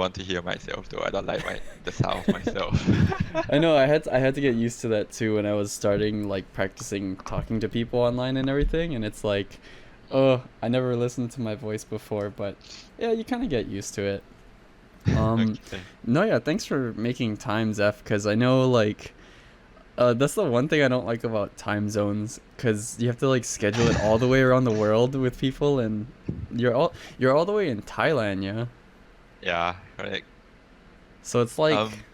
want to hear myself though. I don't like the sound of myself. I know I had to get used to that too when I was starting like practicing talking to people online and everything, and it's like, oh, I never listened to my voice before, but yeah, you kind of get used to it. Um, Okay. no, yeah, thanks for making time, Zeph, because I know like that's the one thing I don't like about time zones, because you have to like schedule it all the way around the world with people, and you're all the way in Thailand, yeah. Yeah, correct. So it's like, Um,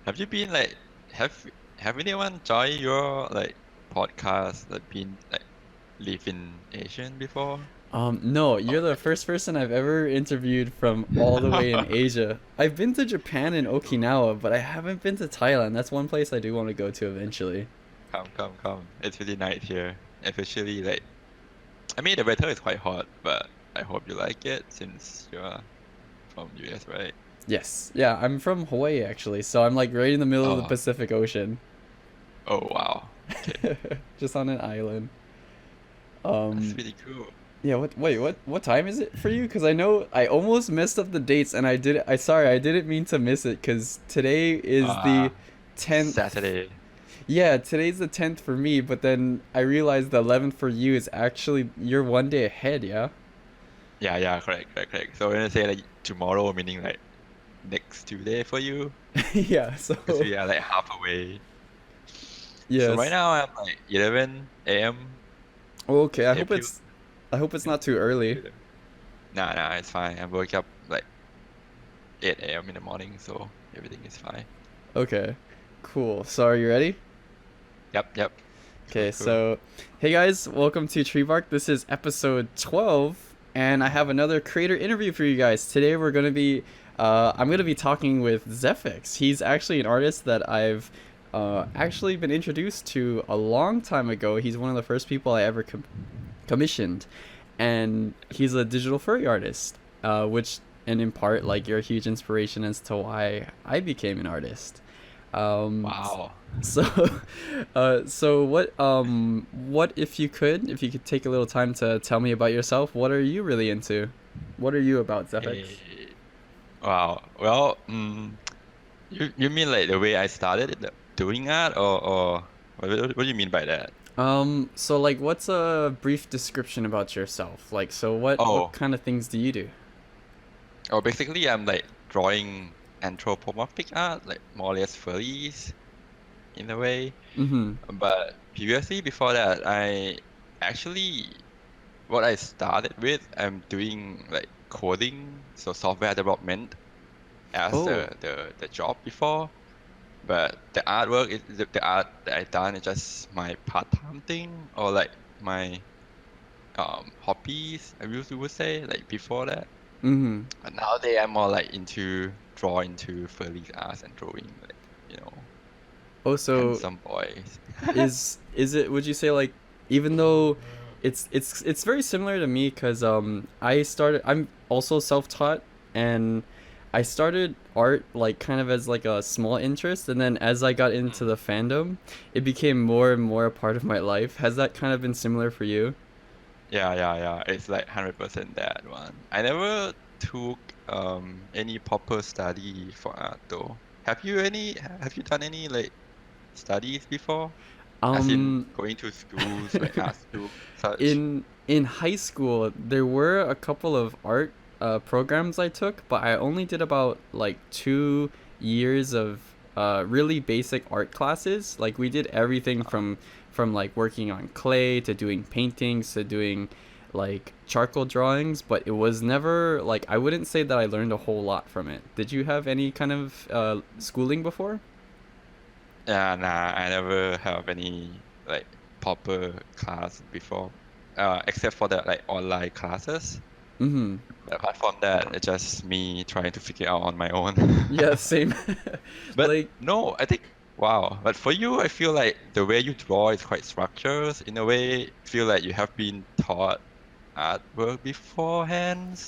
have you been like have have anyone joined your like podcast that been like live in Asian before? no, Oh, you're the first person I've ever interviewed from all the way in Asia. I've been to Japan and cool. Okinawa, but I haven't been to Thailand. That's one place I do want to go to eventually. Come. It's really nice here. Especially like I mean the weather is quite hot, but I hope you like it since you're from US, right? Yes, yeah, I'm from Hawaii actually, so I'm like right in the middle of the Oh, Pacific Ocean, oh wow. Okay. just on an island. That's Um, really cool. yeah. What time is it for you? Because I know I almost messed up the dates, and I didn't mean to miss it. Because today is the Uh 10th. Saturday. Yeah, today's the 10th for me, but then I realized the 11th for you is actually you're one day ahead, yeah? Yeah, correct. So when I say like tomorrow, meaning like next Tuesday for you, Yeah, because so we are like half away. So right yes. now I'm like 11 a.m. Okay, April. I hope it's Yeah, not too early. 11. Nah, it's fine. I woke up like 8 a.m. in the morning, so everything is fine. Okay. Cool. So are you ready? Yep. Okay, Cool. so hey guys, welcome to TreeBark. This is episode 12, and I have another creator interview for you guys. Today I'm gonna be talking with Zephyx. He's actually an artist that I've actually been introduced to a long time ago. He's one of the first people I ever commissioned, and he's a digital furry artist, which and in part like you're a huge inspiration as to why I became an artist. Um, Wow. so, so what if you could take a little time to tell me about yourself? What are you really into? What are you about, Zephyx? Eh, wow. Well, you mean like the way I started doing that, or what do you mean by that? So like, what's a brief description about yourself? Like, so what Oh, kind of things do you do? oh, basically I'm like drawing anthropomorphic art, like more or less furries in a way. Mm-hmm. But previously, before that, I actually what I started with, I'm doing like coding, so software development as Oh, the job before. But the artwork is the art that I done is just my part-time thing or like my hobbies, I would say, like before that. mm-hmm. But nowadays I'm more like into drawing to furry arts and drawing like, you know, Oh, so handsome boys. is it? Would you say like, even though it's very similar to me, because I'm also self-taught, and I started art like kind of as like a small interest, and then as I got into the fandom, it became more and more a part of my life. Has that kind of been similar for you? Yeah. It's like 100% that one. I never took any proper study for art though. Have you done any like studies before? As in Um, going to schools like art school such? in high school, there were a couple of art programs I took, but I only did about like 2 years of really basic art classes. Like we did everything from like working on clay to doing paintings to doing like charcoal drawings, but it was never like I wouldn't say that I learned a whole lot from it. Did you have any kind of schooling before? Yeah, nah, I never have any like proper class before. Except for the like online classes. Mm-hmm. But apart from that, it's just me trying to figure out on my own. Yeah, same. But Like, no, I think wow. But for you, I feel like the way you draw is quite structured. In a way, I feel like you have been taught artwork beforehand.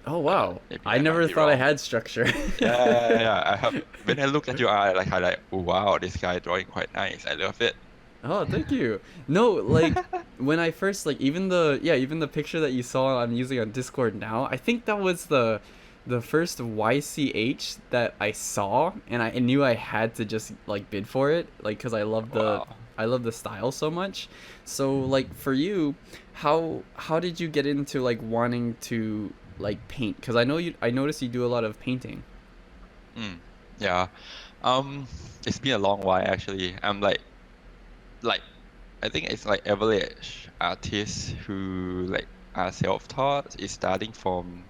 oh wow, Maybe I I might never be thought I wrong. had structure. Yeah. I have when I look at your art, like I like, oh wow, this guy drawing quite nice. I love it. Oh, thank you. No, like when I first like even the picture that you saw I'm using on Discord now, I think that was the first YCH that I saw, and I knew I had to just like bid for it, like because Wow. I love the style so much. So like for you, how did you get into like wanting to like paint? Because I noticed you do a lot of painting. Mm, yeah. Um, it's been a long while actually. I'm like I think it's like average artists who like are self-taught is starting from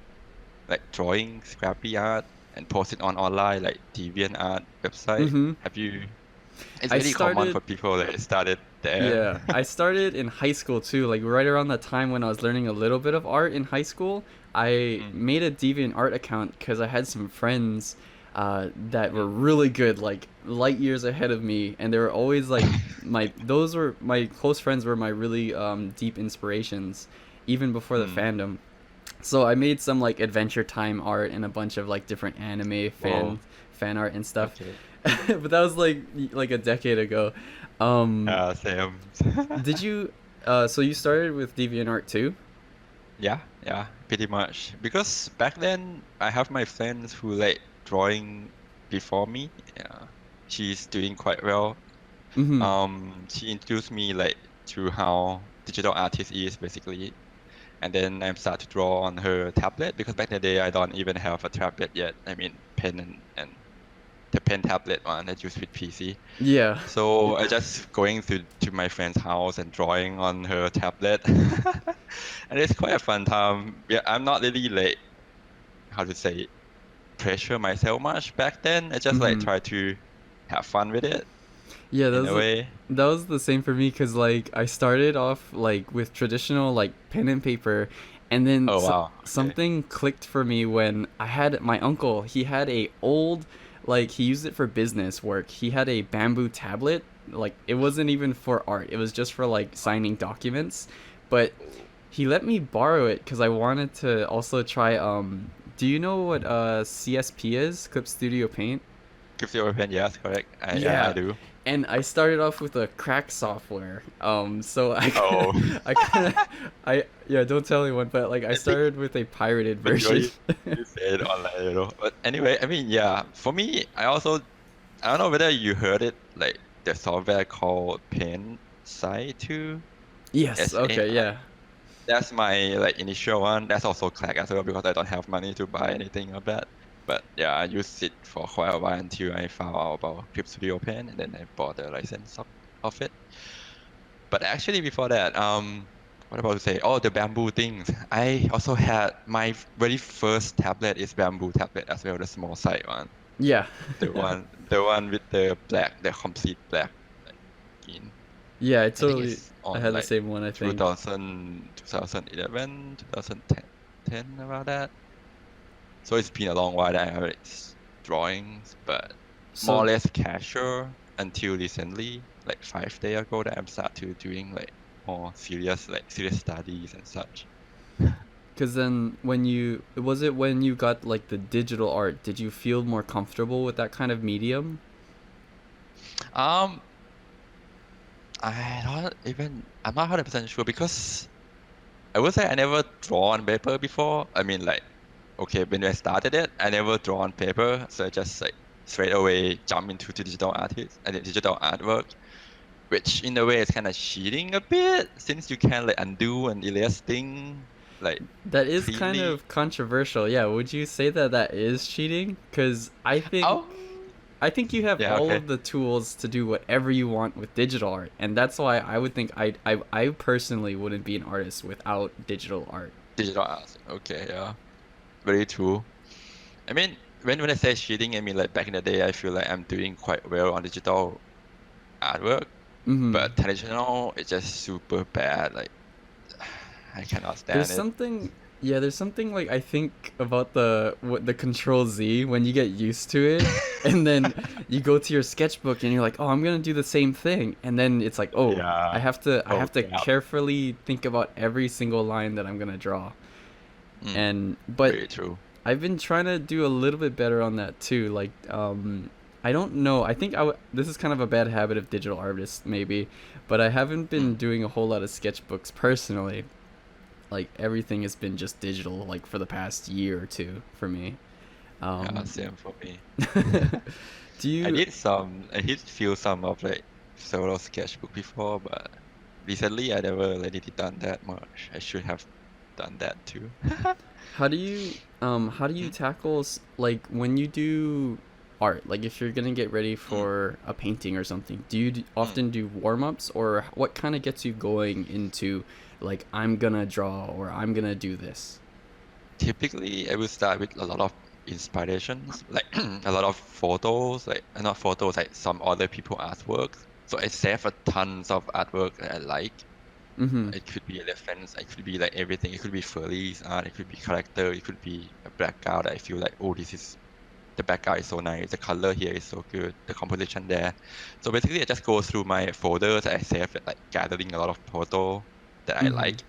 like drawing scrappy art and post it on online like DeviantArt website. Mm-hmm. Have you? It's I really common started for people that started there. Yeah, I started in high school too. Like right around that time when I was learning a little bit of art in high school, I Mm, made a deviant art account because I had some friends that were mm. really good, like light years ahead of me, and they were always like those were my close friends were my really deep inspirations, even before the Mm. fandom. So I made some like Adventure Time art and a bunch of like different anime Whoa. fan art and stuff. Okay. But that was like a decade ago. Um, Same. did you? So you started with DeviantArt too? Yeah, yeah, pretty much. Because back then I have my friends who like drawing before me. Yeah, she's doing quite well. Mm-hmm. She introduced me like to how digital artist is basically, and then I start to draw on her tablet because back in the day I don't even have a tablet yet. I mean, pen and the pen tablet one that used with PC. Yeah. So I just going to my friend's house and drawing on her tablet, and it's quite a fun time. Yeah, I'm not really like how to say pressure myself much back then. I just like Mm-hmm. try to have fun with it Yeah, in a way. that was the same for me because like I started off like with traditional like pen and paper, and then Oh wow, okay. something clicked for me when I had my uncle. He had a old like he used it for business work. He had a bamboo tablet. Like it wasn't even for art. It was just for like signing documents, but he let me borrow it because I wanted to also try. Do you know what CSP is? Clip Studio Paint. Gives you a pen, yes, correct. Yeah, I Yeah, do. and I started off with a crack software. So Oh, I kind of, I yeah, don't tell anyone, but like I I think started with a pirated version. majority you said online, you know. But anyway, I mean, yeah, for me, I don't know whether you heard it, like the software called Paint Sci 2, Yes. Okay. SAI. Yeah. That's my like initial one. That's also Slack as well because I don't have money to buy anything of that. But yeah, I used it for quite a while until I found out about Clip Studio Pen and then I bought the license of it. But actually before that, what about to say? Oh, the bamboo things. I also had my very first tablet is bamboo tablet as well, the small side one. Yeah. The one with the black, the complete black like, skin. Yeah. I I think totally. it's I on had the like same one. I think. 2011, 2010, about that. So it's been a long while that I have drawings, but more So or less casual until recently, like 5 days ago, that I'm start to doing like more serious, like serious studies and such. because then when you got like the digital art, did you feel more comfortable with that kind of medium? Um, I'm not 100% sure because I would say I never draw on paper before. I mean, like, okay, when I started it, I never draw on paper, so I just like straight away jump into the digital artist and the digital artwork, which in a way is kind of cheating a bit since you can like undo and erase thing like That is kind cleanly. of controversial. Yeah, would you say that that is cheating? Because Um, I think you have yeah, all okay. of the tools to do whatever you want with digital art, and that's why I would think I personally wouldn't be an artist without digital art. Digital art. Okay, yeah. Very true. I mean, when I say cheating, I mean like back in the day, I feel like I'm doing quite well on digital artwork, Mm-hmm. but traditional, it's just super bad. Like, I cannot There's stand it. something, yeah, there's something like I think about the Control Z when you get used to it, and then you go to your sketchbook and you're like, oh, I'm gonna do the same thing, and then it's like, oh, Yeah. I Oh, have to crap. carefully think about every single line that I'm gonna draw, Mm, and but very true. I've been trying to do a little bit better on that too. Like, I don't know. I think this is kind of a bad habit of digital artists, maybe, but I haven't been Mm, doing a whole lot of sketchbooks personally. like everything has been just digital like for the past year or two for me. Yeah, Um, same for me. do I you? did I did feel some of like solo sketchbook before, but recently I never really done that much. I should have done that too. How do you tackle like when you do art? Like if you're gonna get ready Mm, for a painting or something, do you mm. often do warm ups, or what kind of gets you going into like I'm gonna draw or I'm gonna do this? Typically, I will start with a lot of inspirations, like a lot of photos, like not photos, like some other people artworks. So I save a tons of artwork that I like. Mm-hmm. It could be elephants, it could be like everything. It could be Furry's art, it could be character, it could be a background that I feel like, oh, this is the background is so nice, the color here is so good, the composition there. So basically, I just go through my folders that I save, like gathering a lot of photo that I Mm-hmm. like,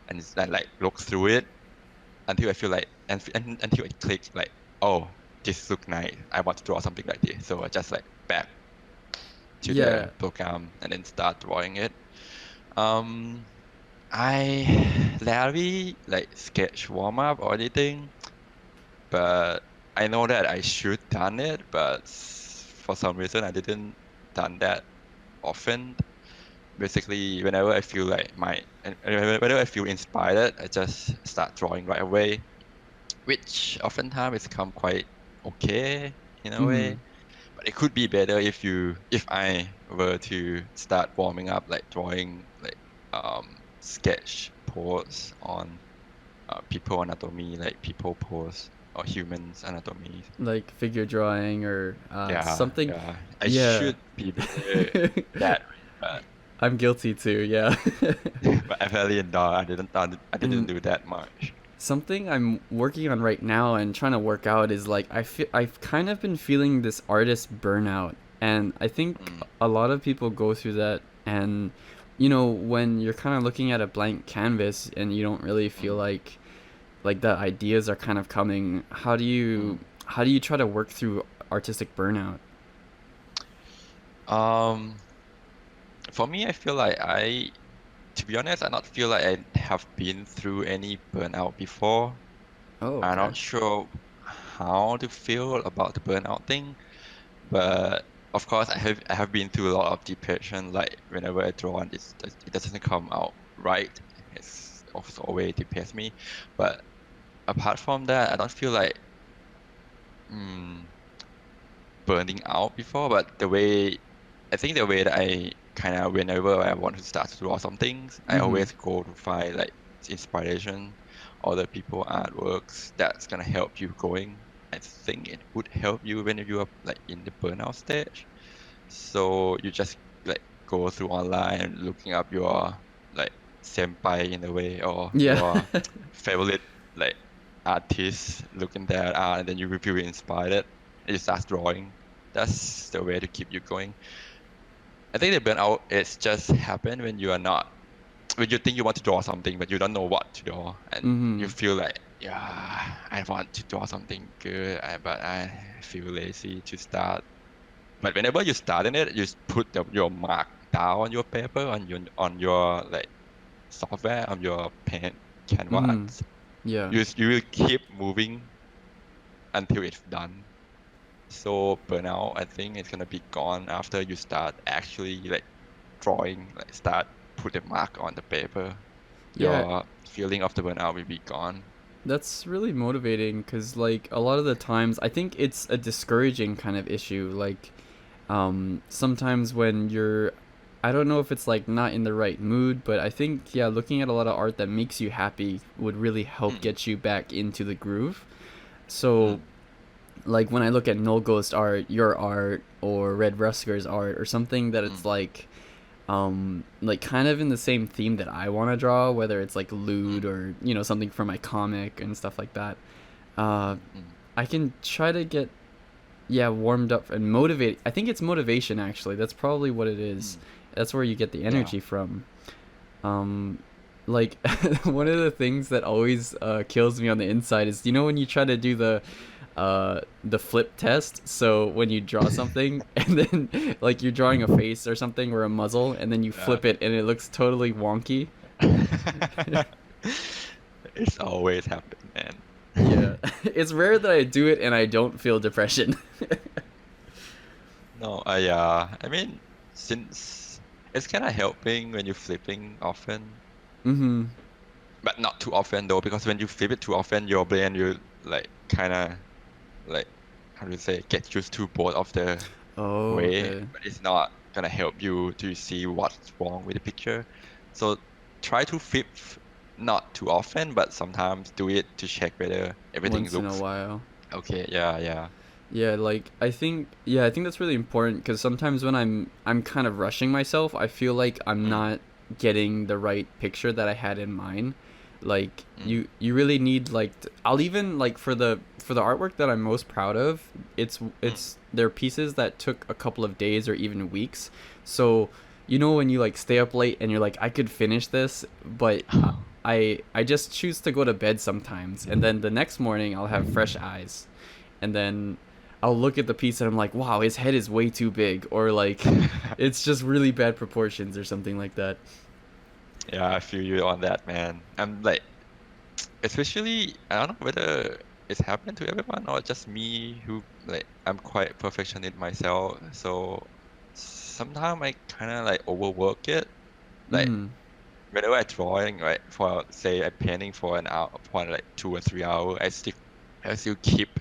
and then like look through it until I feel like, and until I click like, oh, this look nice. I want to draw something like this. So I just like back to Yeah. the program and then start drawing it. Um, I rarely like sketch warm up or anything, but I know that I should done it, but for some reason I didn't done that often. Basically, whenever I feel like whenever I feel inspired, I just start drawing right away, which oftentimes it's come quite okay in a Mm-hmm. way. But it could be better if I were to start warming up, like drawing like sketch pose on people anatomy, like people pose or humans anatomy. Like figure drawing or Yeah, something. yeah. I Yeah. should be better that way, but I'm guilty too. Yeah. but apparently not. I didn't And do that much. something I'm working on right now and trying to work out is like I've kind of been feeling this artist burnout, and I think Mm, a lot of people go through that. And when you're kind of looking at a blank canvas and you don't really feel mm, like the ideas are kind of coming, mm. how do you try to work through artistic burnout? Um, for me, I feel like to be honest, I not feel like I have been through any burnout before. Oh, I'm okay. not sure how to feel about the burnout thing, but of course, I have been through a lot of depression. Like whenever I draw and it doesn't come out right, it's also always depressed me. But apart from that, I don't feel like mm, burning out before. But I think the way that I kind of whenever I want to start to draw some things, I Mm-hmm. always go to find like inspiration, other people artworks that's gonna help you going. I think it would help you when you are like in the burnout stage. So you just like go through online and looking up your like senpai in a way or Yeah. your favorite like artist, looking at art and then you will feel inspired and you start drawing. That's the way to keep you going. I think the burnout is just happen when you are not when you think you want to draw something but you don't know what to draw and you Mm-hmm. feel like yeah I want to draw something good but I feel lazy to start. But whenever you start in it, you just put your mark down on your paper, on your like software, on your pen Mm-hmm. canvas. Yeah. You will keep moving until it's done. So burnout, I think it's gonna be gone after you start actually like drawing, like start put the mark on the paper. Yeah. Your feeling of the burnout will be gone. That's really motivating because, like, a lot of the times, I think it's a discouraging kind of issue. Like, sometimes when you're, I don't know if it's like not in the right mood, but I think, yeah, looking at a lot of art that makes you happy would really help Mm, get you back into the groove. So, mm, like, when I look at Null Ghost art, your art, or Red Rusker's art, or something that it's mm, like kind of in the same theme that I want to draw, whether it's like lewd mm, or something for my comic and stuff like that. uh mm. I can try to get, yeah, warmed up and motivate. I think it's motivation, actually. That's probably what it is. Mm. That's where you get the Yeah. energy from. um like one of the things that always kills me on the inside is, when you try to do the flip test. So when you draw something and then like you're drawing a face or something or a muzzle, and then you Yeah. flip it and it looks totally wonky. It's always happened, man. Yeah, it's rare that I do it and I don't feel depression. No, yeah. I mean, since it's kind of helping when you're flipping often, Mm-hmm. but not too often though, because when you flip it too often, your brain you like kind of like how do you say get used to both of the Oh, way, okay. but it's not gonna help you to see what's wrong with the picture. So try to flip not too often, but sometimes do it to check whether everything Once in a looks while. okay. Yeah, yeah. Yeah, like I think that's really important because sometimes when I'm kind of rushing myself, I feel like I'm Mm, not getting the right picture that I had in mind. Like mm, you really need like I'll even like for the artwork that I'm most proud of, mm. it's they're pieces that took a couple of days or even weeks. So, you know when you like stay up late and you're like I could finish this, but I just choose to go to bed sometimes and then the next morning I'll have fresh eyes and then I'll look at the piece and I'm like, wow, his head is way too big, or like, it's just really bad proportions or something like that. Yeah, I feel you on that, man. I'm like, especially, I don't know whether it's happened to everyone or just me who, like, I'm quite perfectionist myself. So sometimes I kind of like overwork it. Like, Mm. whenever I'm drawing, right, for say I'm painting for an hour, for like 2 or 3 hours, I still keep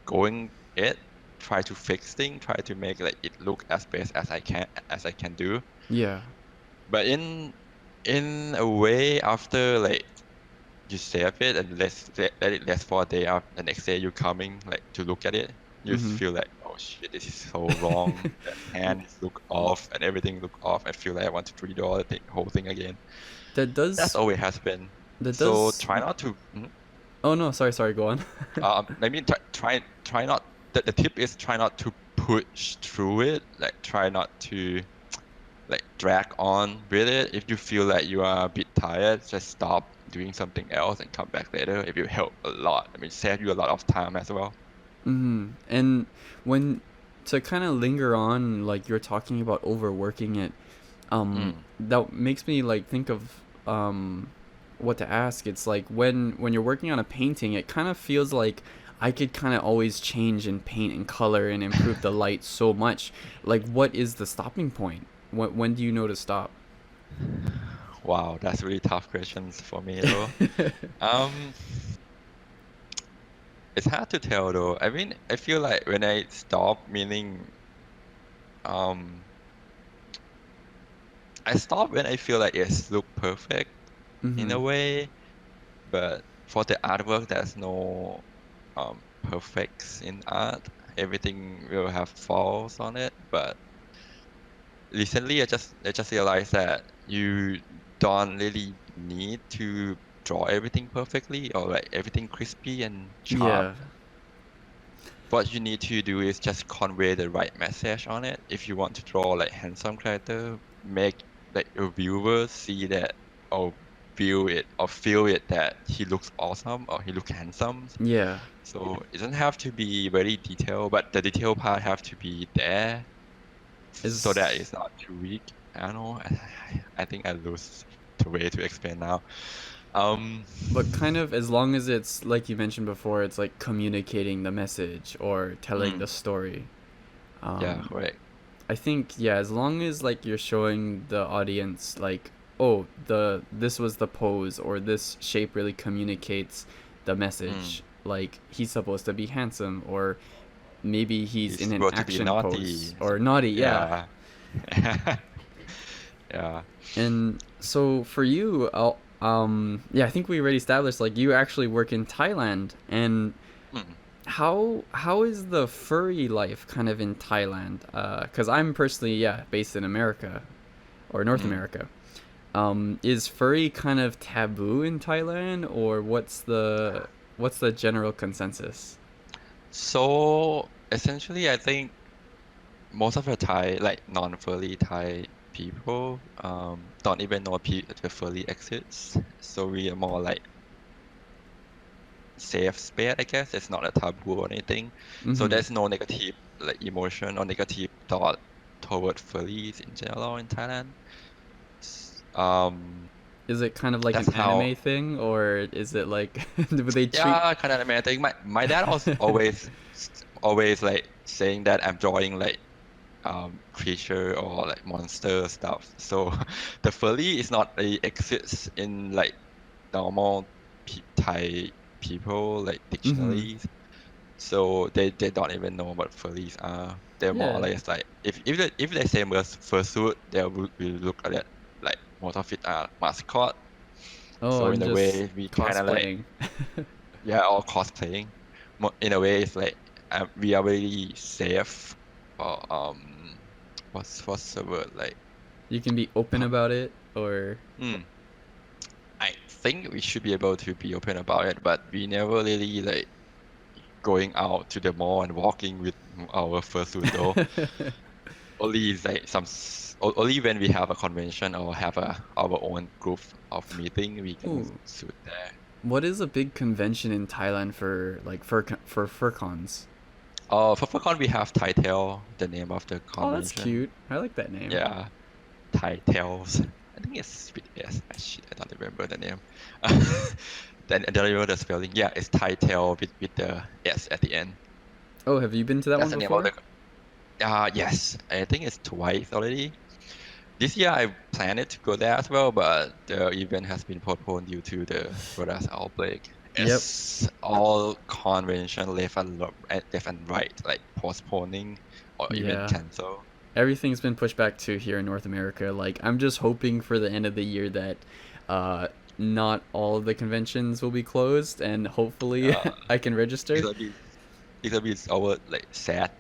going it, try to fix things, try to make like it look as best as I can do. Yeah. But in a way, after like you save it and let it rest for a day, after the next day you're coming like to look at it, you just Mm-hmm. feel like, oh shit, this is so wrong. The hands look off and everything look off. I feel like I want to redraw the whole thing again. that That's does always has been. that So does. try not to. Oh no, sorry, go on. I mean, try not. The tip is try not to push through it. Like try not to like drag on with it. If you feel like you are a bit tired, just stop doing something else and come back later. It will help a lot. I mean, save you a lot of time as well. Mm-hmm. And when to kind of linger on, like you're talking about overworking it, Mm. that makes me like think of what to ask. It's like when you're working on a painting, it kind of feels like I could kind of always change and paint and color and improve the light so much. Like, what is the stopping point? When do you know to stop? Wow, that's really tough questions for me though. Um, it's hard to tell though. I mean, I feel like when I stop, meaning um, I stop when I feel like it's look perfect in Mm-hmm. a way. But for the artwork, there's no perfects in art. Everything will have flaws on it. But recently, I just realized that you don't really need to draw everything perfectly or like everything crispy and sharp. Yeah. What you need to do is just convey the right message on it. If you want to draw like handsome character, make like your viewers see that or view it or feel it that he looks awesome or he looks handsome. Yeah. So it doesn't have to be very detailed, but the detail part have to be there so that Is it's not too weak. I don't know. I think I lose the way to explain now. Um, but kind of as long as it's like you mentioned before, it's like communicating the message or telling the mm, story. yeah, Um, correct. I think yeah, as long as like you're showing the audience like, oh, this was the pose or this shape really communicates the Mm, message. Like he's supposed to be handsome or maybe he's he's in an supposed to be action pose naughty. or naughty, yeah. Yeah. Yeah. And so for you, yeah, I think we already established like you actually work in Thailand and Mm, how is the furry life kind of in Thailand? Because I'm personally yeah based in America or North mm. America. Is furry kind of taboo in Thailand, or what's the general consensus? So essentially, I think most of the Thai, like non-furry Thai people, don't even know the furry exists. So we are more like safe space, I guess. It's not a taboo or anything. So Mm-hmm. there's no negative like emotion or negative thought toward furries in general in Thailand. Um, Is it kind of like That's an how. anime thing, or is it like would they treat? Yeah, kind of anime. I think my dad was always like saying that I'm drawing like creature or like monster stuff. So the furry is not a exists in like normal Thai people like Mm-hmm. dictionaries. So they don't even know what furries are. They're more or Yeah. less like if they say fursuit, they will look at it like most of it are mascot. Oh, So and in a just way, we kind of like cosplaying. yeah, all cosplaying. In a way, it's like we are very safe. Or what's the word like? You can be open pu- about it, or Hmm. I think we should be able to be open about it, but we never really like going out to the mall and walking with our fursuit though. Only is like only when we have a convention or have our own group of meeting we can ooh, suit there. what is a big convention in Thailand for like for fur cons? For FurCon we have Title, the name of the Oh, that's convention. cute. I like that name. Yeah, Titles. I think it's with S. Shit, I don't remember the name. Then I don't remember the spelling. Yeah, it's Title with the S at the end. Oh, have you been to that That's one the name of before? the. Yes, I think it's twice already. This year I planned to go there as well, but the event has been postponed due to the virus outbreak. Yep. It's all convention left and right, like postponing or even Yeah. cancel. Everything's been pushed back to here in North America. Like, I'm just hoping for the end of the year that uh, not all of the conventions will be closed, and hopefully Uh, I can register. it'll be it'll be our like sad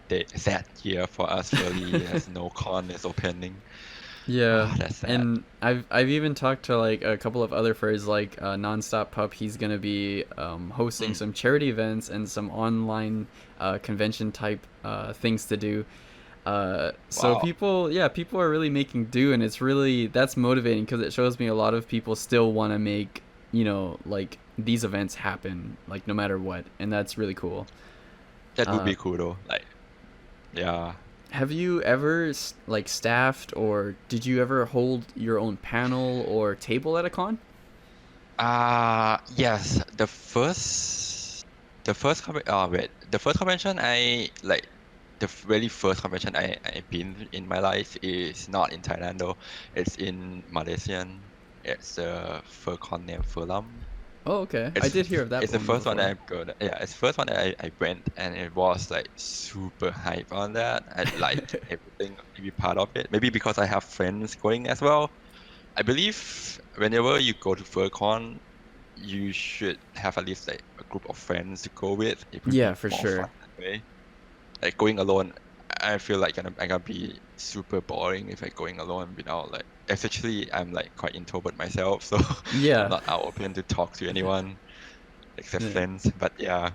year for us. Really, as no con is opening. Yeah, Ah, that's sad. and I've even talked to like a couple of other furs, like Nonstop Pup. He's gonna be hosting Mm, some charity events and some online convention type things to do. So wow. people, yeah, people are really making do, and it's really that's motivating because it shows me a lot of people still want to make like these events happen, like no matter what, and that's really cool. That would Uh, be cool though. Like, yeah. have you ever like staffed, or did you ever hold your own panel or table at a con? Yes. The first convention I like, the very first convention I been in my life is not in Thailand though. It's in Malaysian. It's a fur con named Furlam. Oh, okay. I It's did hear of that it's the one first one that before. I go. Yeah, it's the first one that I went, and it was like super hype on that. I like everything to be part of it. Maybe because I have friends going as well. I believe whenever you go to FurCon, you should have at least like a group of friends to go with. It would Yeah, be for more fun sure. that way. Like going alone, I feel like I'm gonna be super boring if I going alone without like. Especially, I'm like quite introvert myself, so I'm Yeah. not out open to talk to anyone except Yeah. friends. But yeah,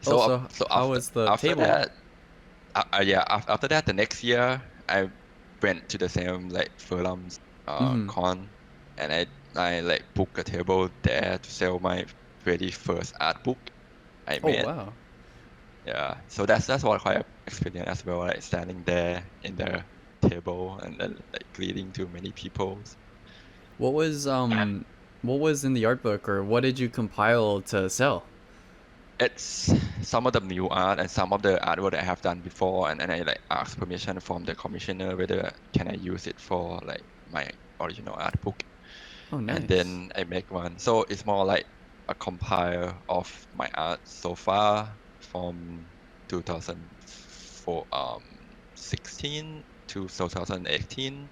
Oh, so so so how was the after table? that, yeah, after that, the next year I went to the same like Furlam's Mm-hmm. con, and I like booked a table there to sell my very first art book I Oh, made. wow. Yeah, so that's what quite experience as well, like standing there in the table and then like greeting to many people. What was what was in the art book, or what did you compile to sell? It's some of the new art and some of the artwork that I have done before, and I like ask permission from the commissioner whether can I use it for like my original art book, Oh, and nice. then I make one. So it's more like a compile of my art so far from 2004, 16 to 2018.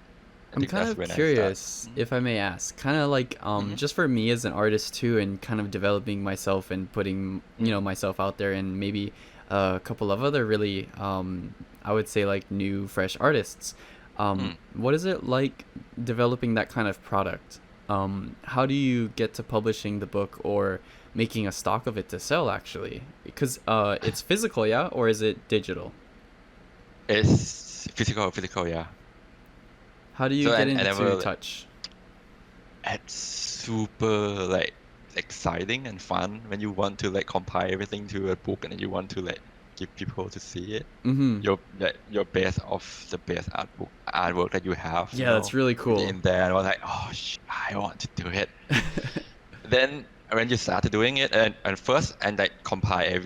I I'm think kind that's of when I start. curious, if I may ask, kind of like Mm-hmm. just for me as an artist too, and kind of developing myself and putting myself out there, and maybe a couple of other really I would say like new fresh artists. Mm-hmm. What is it like developing that kind of product? How do you get to publishing the book or making a stock of it to sell actually? Because it's physical, yeah, or is it digital? It's physical, yeah. How do you So get I into never touch? it's super like exciting and fun when you want to like compile everything to a book and then you want to like give people to see it. Mm-hmm. Your best of the best artwork that you have, Yeah, that's really put it cool. in there, and I was like, oh, I want to do it. Then when you started doing it, and first and like compile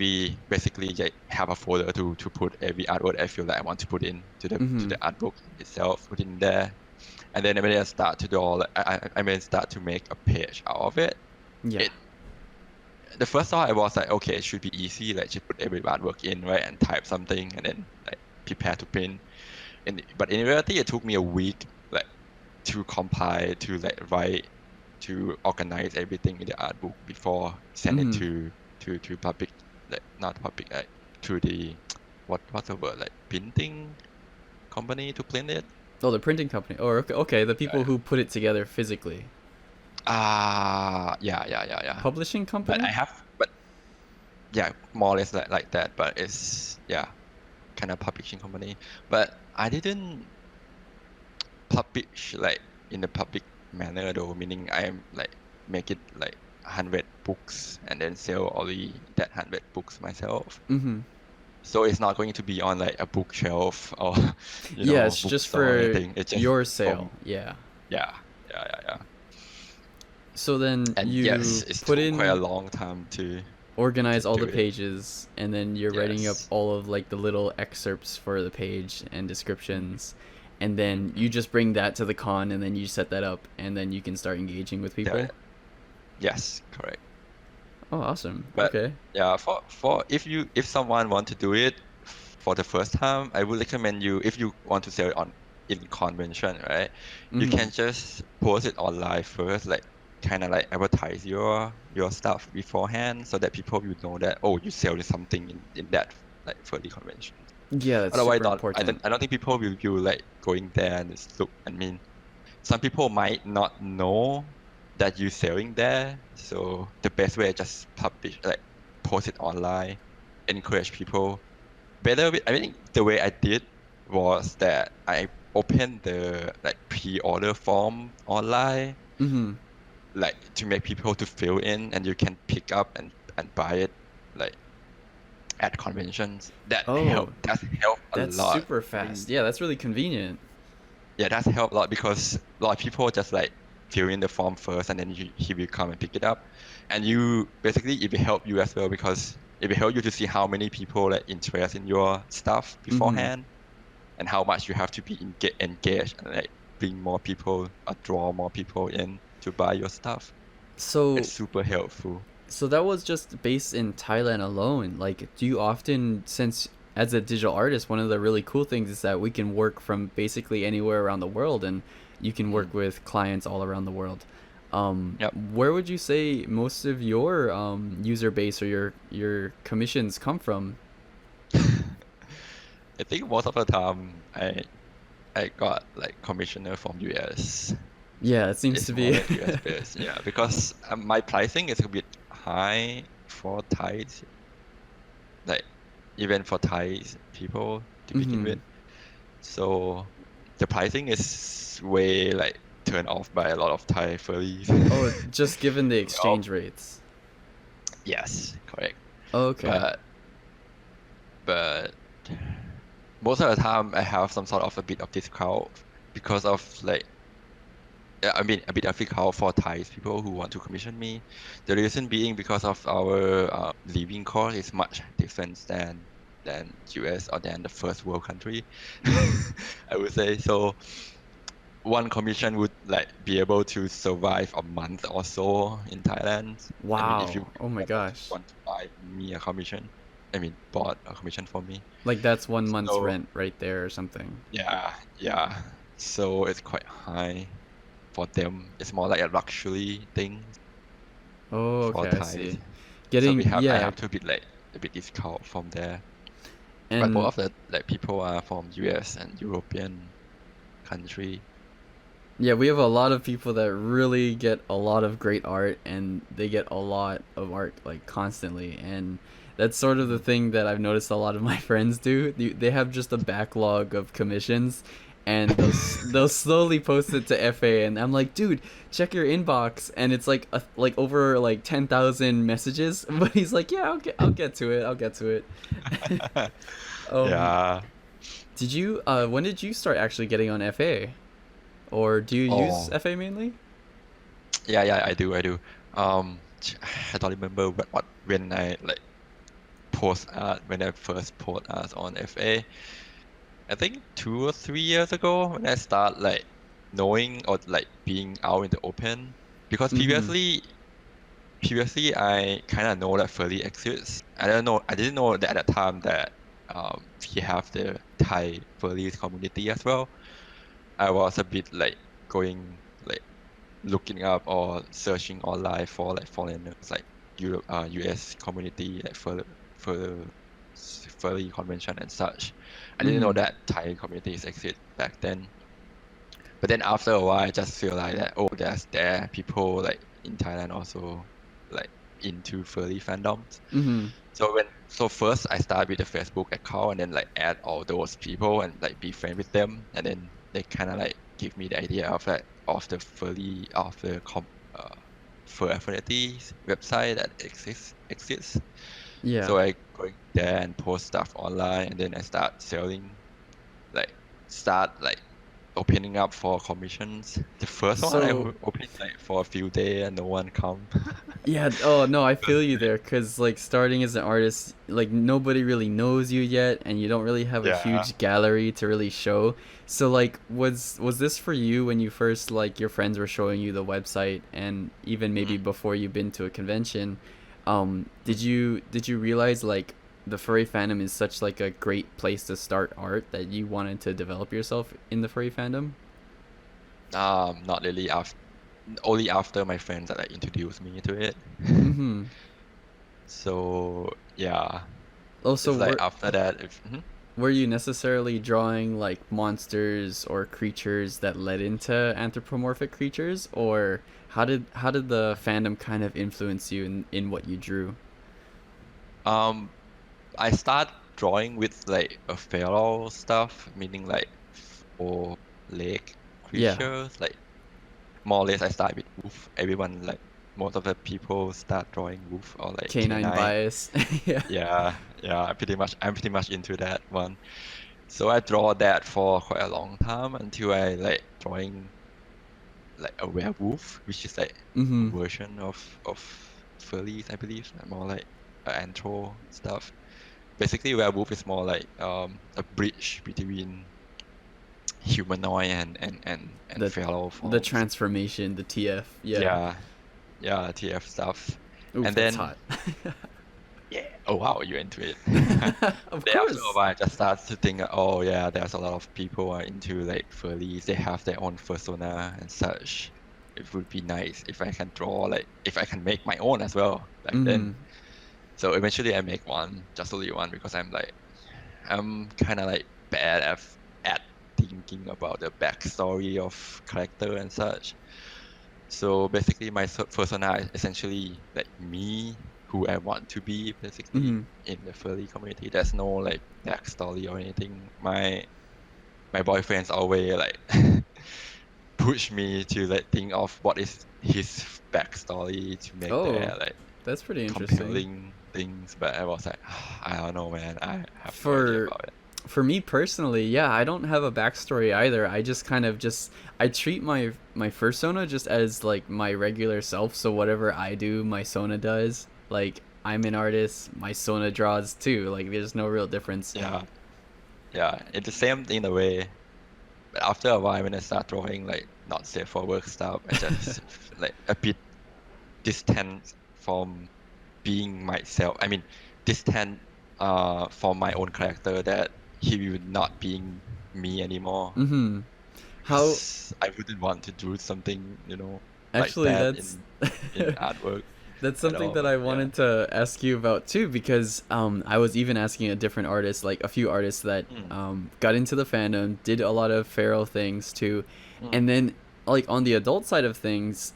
basically like have a folder to put every artwork I feel like I want to put in to Mm-hmm. the artbook itself, put in there, and then when I start to draw, start to make a page out of it. Yeah. It the first thought I was like, okay, it should be easy, like just put every artwork in, right, and type something, and then like prepare to print. But in reality, it took me a week, like to compile, to like write, to organize everything in the art book before send it Mm-hmm. to public, like not public, like to the what's the word, like printing company to print it. Oh, the printing company. Oh, okay, the people Yeah. who put it together physically. Yeah. Publishing But company? but yeah, more or less like that. But it's kind of publishing company. But I didn't publish like in the public manner though, meaning I am like make it like 100 books and then sell only that 100 books myself. Mm-hmm. So it's not going to be on like a bookshelf or Yeah, it's just bookstore or for anything. It's just your from sale. Yeah. yeah, yeah. So then And yes, you it put took quite a in, long time to organize all do the it. pages, and then you're writing up Yes. all of like the little excerpts for the page and Mm, descriptions, and then you mm. just bring that to the con, and then you set that up, and then you can start engaging with Yeah, people. yes, correct. Oh, awesome. But Okay. yeah, for if someone want to do it for the first time, I would recommend you if you want to sell it on in convention, right? You Mm-hmm. can just post it online first, like kind of like advertise your stuff beforehand so that people will know that oh you sell something in that like Furry convention. Yeah, that's Otherwise, super not important. I don't think people will like going there and just look. I mean, some people might not know that you're selling there. So the best way is just publish, like post it online, encourage people. I think the way I did was that I opened the like pre-order form online, Mm-hmm. like to make people to fill in, and you can pick up and buy it like at conventions. Oh, That help a that's lot. super I mean, fast. Yeah, that's really convenient. yeah, that's helped a lot because a lot of people just like fill in the form first and then he will come and pick it up. And you basically it will help you as well because it will help you to see how many people like interest in your stuff Mm-hmm. beforehand and how much you have to be engaged and like bring more people or draw more people in to buy your stuff. It's So super helpful. So that was just based in Thailand alone. Like, do you often, since as a digital artist, one of the really cool things is that we can work from basically anywhere around the world, and you can Mm. work with clients all around the world. Yep. Where would you say most of your user base or your commissions come from? I think most of the time I got like commissioner from US. Yeah, it seems It's to more be. like US based, yeah, because my pricing is a bit high for Thais, like even for Thais people to begin Hmm. with. So the pricing is way like turned off by a lot of Thai furries. Oh, just given the Oh, exchange rates. yes, correct. Okay. But but most of the time I have some sort of a bit of discount because of like I mean, a bit difficult for Thai people who want to commission me. The reason being because of our living cost is much different than US or than the first world country. I would say so. One commission would like be able to survive a month or so in Thailand. I mean, if Wow. you Oh my gosh. want to buy me a commission, I mean, bought a commission for me. Like that's 1 month's So rent right there or something. yeah. So it's quite high for them. It's more like a luxury thing Oh, for okay, I Thais. see. So Getting, I yeah, have to be like a bit discount from there. But and most of the like people are from US and European country. yeah, we have a lot of people that really get a lot of great art, and they get a lot of art like constantly, and that's sort of the Mm. thing that I've noticed a lot of my friends do. They have just a backlog of commissions, and they'll slowly post it to FA, and I'm like, dude, check your inbox, and it's like like over like 10,000 messages, but he's like, yeah, I'll get to it, I'll get to it. um, Yeah. did you when did you start actually getting on FA, or do you use Oh, FA mainly? yeah, I do. I don't remember what when I like post art when I first post art on FA. I think 2 or 3 years ago when I start like knowing or like being out in the open because Mm-hmm. previously I kind of know that Furry exists. I didn't know that at the time that we have the Thai Furry community as well. I was a bit like going like looking up or searching online for like foreigners like US community like for Furry convention and such. I didn't know Mm-hmm. that Thai communities exist back then. But then after a while, I just feel like that there are people like in Thailand also like into furry fandoms. Mm-hmm. So first I start with a Facebook account and then like add all those people and like be friend with them, and then they kind of like give me the idea of like of the furry of the fur affinities website that exists. Yeah. So I go there and post stuff online, and then I start selling like start like opening up for commissions. The first one I So opened like for a few days and no one come. yeah, oh no, I feel Just you like, there, cuz like starting as an artist, like nobody really knows you yet, and you don't really have a yeah. huge gallery to really show. So like was this for you when you first, like, your friends were showing you the website, and even maybe Mm, before you've been to a convention, mm. did you realize like the furry fandom is such like a great place to start art that you wanted to develop yourself in the furry fandom? Not really after only after my friends that like introduced me to it. Mhm. So yeah, Also, it's like after that if were you necessarily drawing like monsters or creatures that led into anthropomorphic creatures, or how did the fandom kind of influence you in what you drew? um I start drawing with like a feral stuff, meaning like four leg Yeah, creatures, like more or less I start with wolf. Everyone like most of the people start drawing wolf or like canine canine. bias. Yeah. Yeah, I'm pretty much into that one. So I draw that for quite a long time until I like drawing like a werewolf, which is like a Mm-hmm. version of furries, I believe, like more like anthro stuff. Basically, werewolf is more like a bridge between humanoid and the feral the forms. transformation, the TF. Yeah. Yeah, yeah, TF stuff. Oof, And that's then hot. yeah, oh wow, you're into it. Of Then after a course. while, I just start to think, oh yeah, there's a lot of people are into like furries. They have their own persona and such. It would be nice if I can draw like if I can make my own as well back Mm-hmm. then. So eventually, I make one, just only one, because I'm kind of like bad at thinking about the backstory of character and such. So basically, my persona is essentially like me, who I want to be, basically Mm-hmm. in the furry community. There's no like backstory or anything. My boyfriend's always like push me to like think of what is his backstory to make Oh, their like that's pretty interesting. compelling things. But I was like, I don't know, man. I have no idea For about it. for me personally, yeah, I don't have a backstory either. I just kind of just I treat my fursona just as like my regular self. So whatever I do, my sona does. Like, I'm an artist, my sona draws too. Like, there's no real difference. Yeah, yeah. It's the same in a way. But after a while, when I start drawing like not safe for work stuff, I just like a bit distant from being myself. I mean, distant from my own character that he will not being me anymore. Mm-hmm. How Because I wouldn't want to do something, like actually that that's in artwork that's at something all. that But I yeah. wanted to ask you about too, because I was even asking a different artist, like a few artists that Mm, got into the fandom, did a lot of feral things too, mm, and then like on the adult side of things,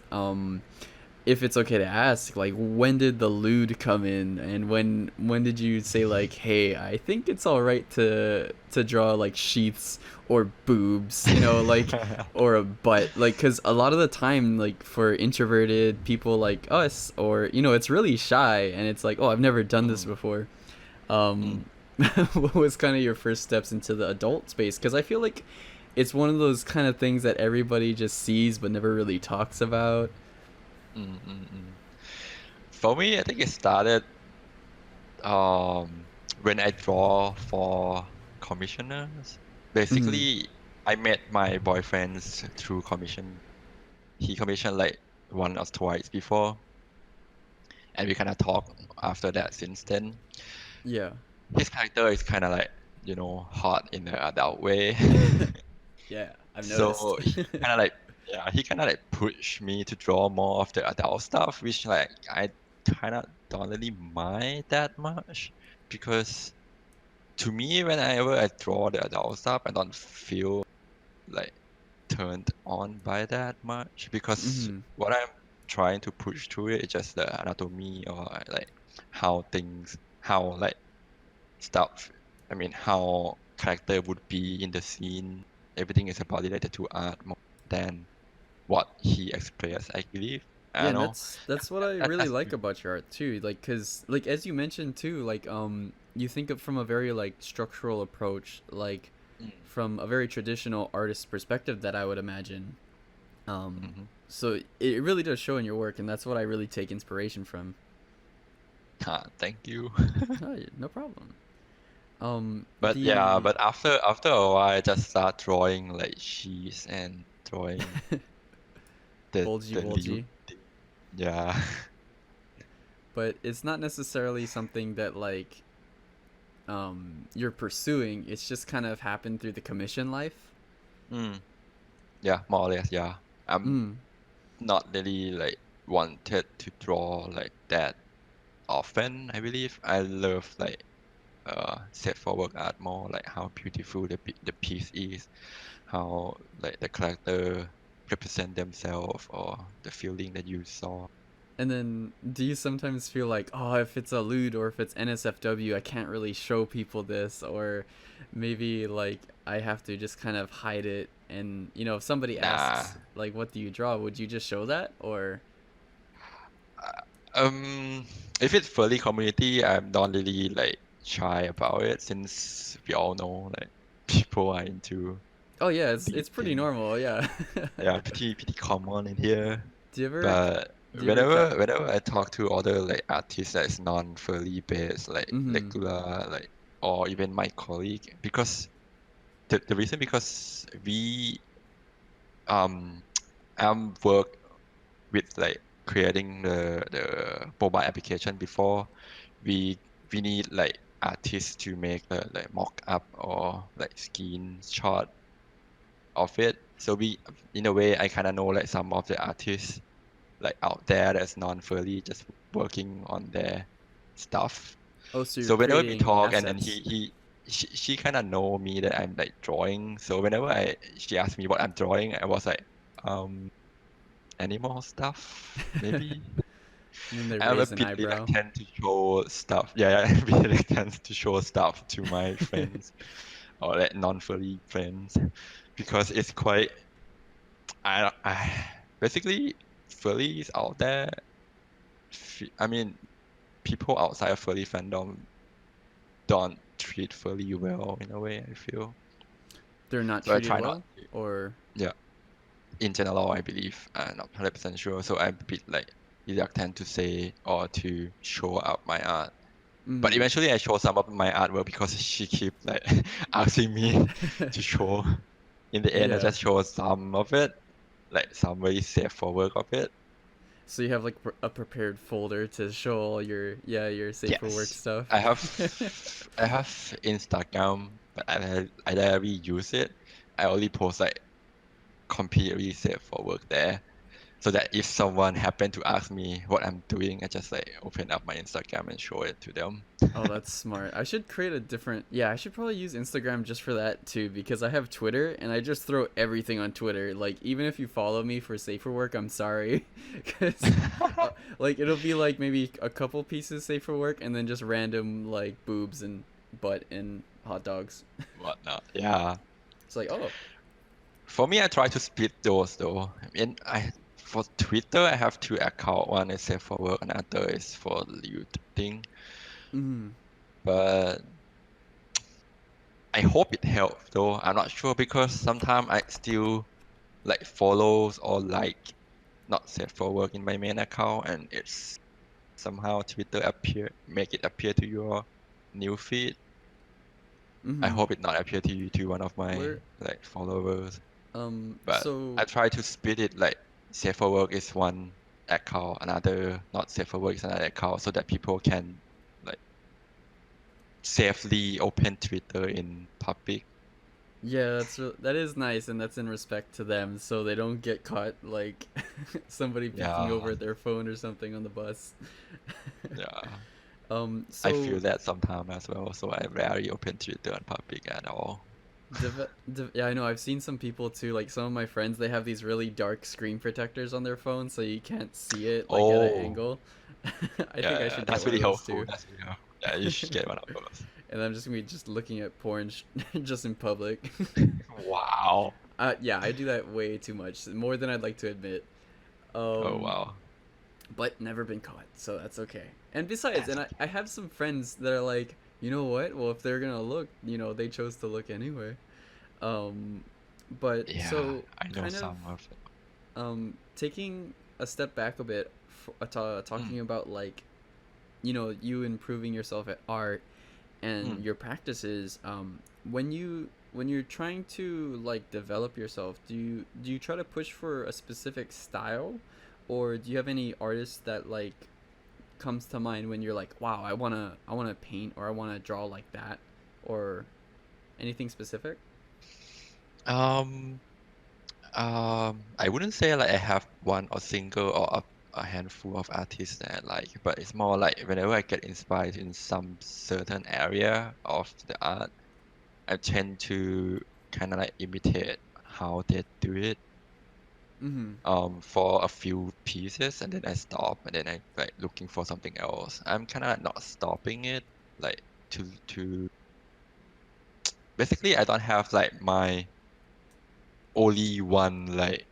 if it's okay to ask, like when did the lewd come in, and when did you say like, hey, I think it's all right to draw like sheaths or boobs, like or a butt, like because a lot of the time, like for introverted people like us, or it's really shy, and it's like, oh, I've never done this Mm, before. mm, Um, what was kind of your first steps into the adult space? Because I feel like it's one of those kind of things that everybody just sees but never really talks about. mm. For me, I think it started when I draw for commissioners. Mm, Basically, I met my boyfriends through commission. He commissioned like one or twice before, and we kind of talk after that since then. yeah. His character is kind of like, hot in the adult way. Yeah, I've So noticed. he kind of like, yeah, he kind of like pushed me to draw more of the adult stuff, which like I kind of don't really mind that much because to me, whenever I draw the adult stuff, I don't feel like turned on by that much because Hmm. what I'm trying to push through it is just the anatomy or like how like stuff, I mean, how character would be in the scene. Everything is about related to art more than what he expressed, I believe. I Yeah, don't and know. that's what I really That's like about your art too. Like, cause like as you mentioned too, like you think of from a very like structural approach, like mm, from a very traditional artist perspective that I would imagine. Um, mm-hmm. so it really does show in your work, and that's what I really take inspiration from. Thank you. Oh, yeah, no problem. But yeah, The but after a while, I just start drawing like sheets and drawing the bulgy the lute bulgy, thing. Yeah. but it's not necessarily something that like you're pursuing. It's just kind of happened through the commission life. Mm, yeah, more or less, yeah. I'm Mm. not really like wanted to draw like that often, I believe. I love like straightforward art more, like how beautiful the piece is, how like the character represent themselves or the feeling that you saw. And then, do you sometimes feel like, oh, if it's a lewd or if it's NSFW, I can't really show people this, or maybe like I have to just kind of hide it? And if somebody asks, Nah. like, what do you draw? Would you just show that, or? Uh, if it's furry community, I'm not really like shy about it since we all know like people are into Oh yeah, these it's pretty things. normal. Yeah. Yeah, pretty common in here. do you ever But do you ever cut? whenever I talk to other like artists that's non-furry based, like Mm-hmm. regular, like or even my colleague, because the reason because we um I'm work with like creating the mobile application before we we need like artists to make a like mock up or like screenshot of it. So we in a way I kind of know like some of the artists like out there that's non-furry just working on their stuff. Oh, so you're So whenever we creating talk and then assets. she kind of know me that I'm like drawing. So whenever I she asked me what I'm drawing, I was like, um, animal stuff maybe. And then they I'm a raise an bit eyebrow. reluctant to show stuff. Yeah, I'm a bit reluctant to show stuff to my friends or like non-furry friends because it's quite. I basically furries out there. I mean, people outside of furry fandom don't treat furry well in a way. I feel They're not so. I treated try not well, to. or Yeah, in general, I believe I'm not 100% sure. So I'm a bit like reluctant to say or to show out my art. But mm. eventually, I show some of my artwork because she keep like asking me to show. In the end, I Yeah. just show some of it, like some very safe for work of it. So you have like a prepared folder to show all your safe for work Yes, stuff. I have Instagram, but I rarely use it. I only post like completely safe for work there. so that if someone happened to ask me what I'm doing, I just like open up my Instagram and show it to them. Oh, that's smart. I should create a different. Yeah, I should probably use Instagram just for that too, because I have Twitter and I just throw everything on Twitter. Like, even if you follow me for safer work, I'm sorry, because like it'll be like maybe a couple pieces safer work and then just random like boobs and butt and hot dogs. Whatnot. Yeah. It's like, oh, For me, I try to split those though. I mean, for Twitter, I have two accounts. One is for work, and other is for youth thing. mm, But I hope it helps though. I'm not sure because sometimes I still like follows or like not safe for work in my main account, and it's somehow Twitter make it appear to your new feed. I mm-hmm. hope it not appear to you to one of my Where, like followers. But so I try to split it like safe for work is one account, another not safe for work is another account, so that people can like safely open Twitter in public. yeah, that is nice, and that's in respect to them, so they don't get caught like somebody peeking Yeah, over at their phone or something on the bus. yeah. I feel So that sometimes as well, so I rarely open Twitter in public at all. yeah, I know. I've seen some people too. Like some of my friends, they have these really dark screen protectors on their phone, so you can't see it like at an Oh, angle. I think yeah, I yeah, should get that's one really of those helpful. too. That's really helpful. Yeah, you should get one of those. And I'm just gonna be just looking at porn just in public. Wow. Yeah, I do that way too much, more than I'd like to admit. Oh, Um, wow. but never been caught, so that's okay. And besides, That's I have some friends that are like, you know what? Well, if they're gonna look, they chose to look anyway. Um, but yeah, so I know kind of some of it. taking a step back a bit, Mm, talking about like, you improving yourself at art and mm. your practices. When you're trying to like develop yourself, do you try to push for a specific style, or do you have any artists that like comes to mind when you're like, wow, I wanna paint or I wanna draw like that, or anything specific? Um, I wouldn't say like I have one or single or a handful of artists that I like, but it's more like whenever I get inspired in some certain area of the art, I tend to kind of like imitate how they do it Mm-hmm. for a few pieces, and then I stop, and then I like looking for something else. I'm kind of not stopping it, like to basically I don't have like my only one like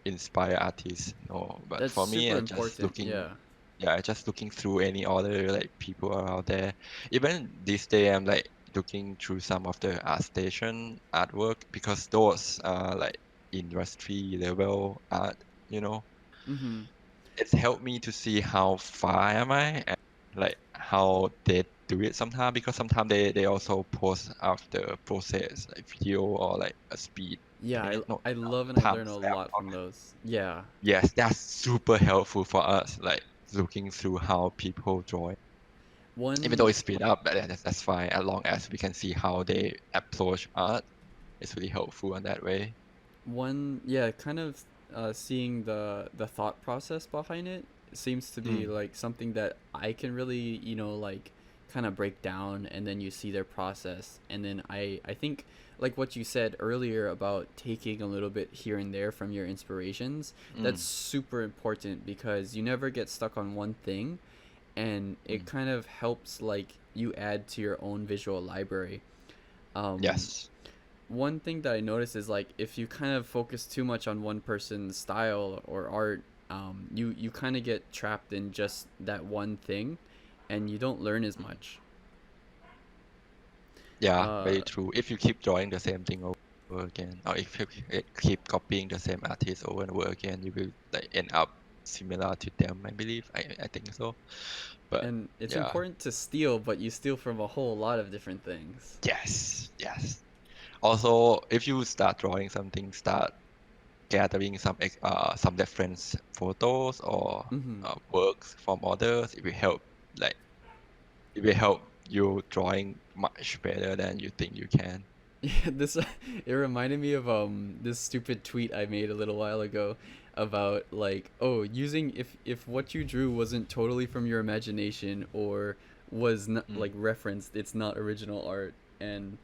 inspire artist, no. But That's for me, super I just important. looking, Yeah. yeah, I just looking through any other like people around there. Even this day, I'm like looking through some of the art station artwork because those are like industry level art, you know. Mm-hmm. It's helped me to see how far am I and like how they do it sometimes because sometimes they also post after process like video or like a speed Yeah, paint, no, I love and I time learn a stamp. lot from those. Yeah. Yes, that's super helpful for us, like looking through how people draw it. Even though One it's speed up, but that's fine as long as we can see how they approach art. It's really helpful in that way. yeah, kind of seeing the thought process behind it seems to be Mm, like something that I can really, like kind of break down, and then you see their process, and then I think like what you said earlier about taking a little bit here and there from your inspirations, that's mm, super important because you never get stuck on one thing, and it mm. kind of helps like you add to your own visual library. um Yes. One thing that I noticed is like if you kind of focus too much on one person's style or art, you kind of get trapped in just that one thing, and you don't learn as Mm. much. Yeah, Uh, very true. If you keep drawing the same thing over again, or if you keep copying the same artist over and over again, you will like end up similar to them, I believe. I think so. But and it's yeah. important to steal, but you steal from a whole lot of different things. Yes, yes. Also, if you start drawing something, start gathering some reference photos or Mm-hmm. works from others. Like it will help you drawing much better than you think you can. Yeah, this it reminded me of this stupid tweet I made a little while ago. about like, oh, using if what you drew wasn't totally from your imagination or was not like Mm. referenced, it's not original art. And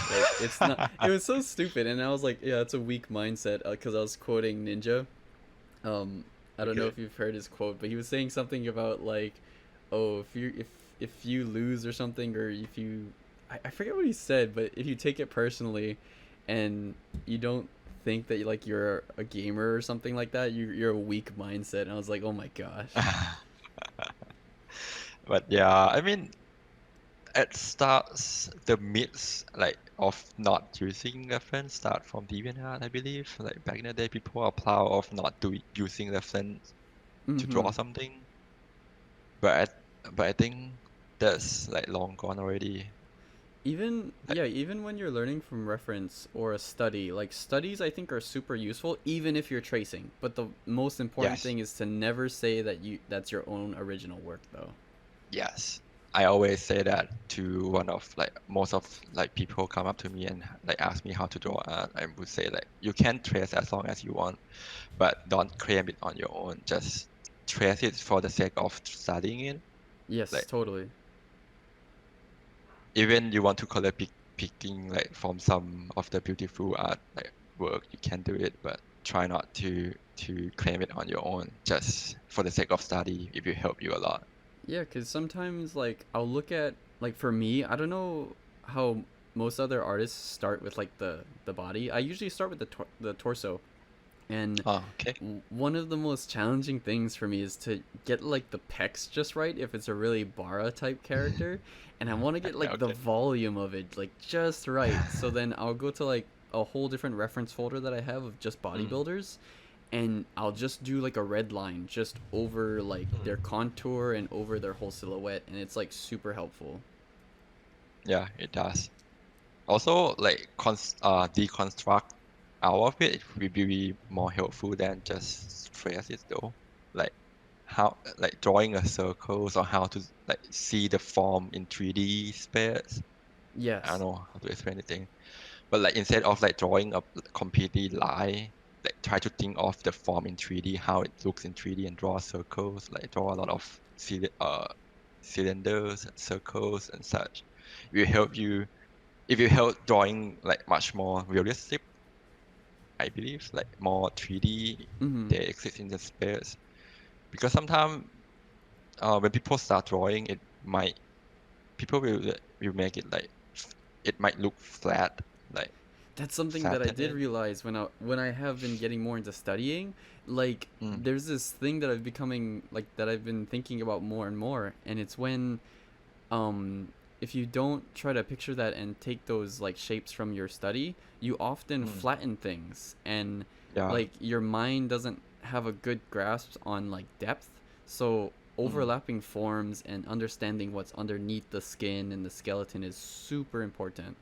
like it's not, it was so stupid. And I was like, yeah, it's a weak mindset, because I was quoting Ninja. um I don't know Okay. if you've heard his quote, but he was saying something about like, oh, if you lose or something, or if you, I forget what he said, but if you take it personally and you don't think that like you're a gamer or something like that, you're a weak mindset. And I was like, oh my gosh. But yeah, I mean, it starts the myths like of not using reference start from DeviantArt, I believe. Like back in the day, people are proud of not doing using reference to Mm-hmm. draw something. But I think that's like long gone already. Even, Like yeah, even when you're learning from reference or a study, like studies I think are super useful even if you're tracing, but the most important yes, thing is to never say that you that's your own original work though. yes. I always say that to one of like most of like people come up to me and like ask me how to draw art. I would say like you can trace as long as you want, but don't claim it on your own. Just trace it for the sake of studying it. Yes, Like totally. even you want to collect picking like from some of the beautiful art like work, you can do it, but try not to claim it on your own just for the sake of study if it help you a lot. Yeah, because sometimes like I'll look at, like for me, I don't know how most other artists start with like the body. I usually start with the torso. And Oh, okay. one of the most challenging things for me is to get like the pecs just right if it's a really bara type character, and I want to get like the Okay. volume of it like just right. So then I'll go to like a whole different reference folder that I have of just Mm, bodybuilders, and I'll just do like a red line just over like their mm. contour and over their whole silhouette, and it's like super helpful. Yeah, it does. Also, like deconstruct out of it will be more helpful than just trace it though. Like how like drawing a circles or how to like see the form in 3D space. I don't Yes. know how to explain anything. But like instead of like drawing a completely line, like try to think of the form in 3D, how it looks in 3D and draw circles, like draw a lot of cylinders and circles and such. It will help you if you help drawing like much more realistic, I believe, like more 3D, Mm-hmm. they exist in the space. Because sometimes when people start drawing, it might people will make it like it might look flat, like That's something that I flatten did it. realize when I have been getting more into studying. Like, Mm, there's this thing that I've becoming like that I've been thinking about more and more, and it's when um if you don't try to picture that and take those like shapes from your study, you often mm, flatten things, and yeah. like your mind doesn't have a good grasp on like depth. So Mm. overlapping forms and understanding what's underneath the skin and the skeleton is super important.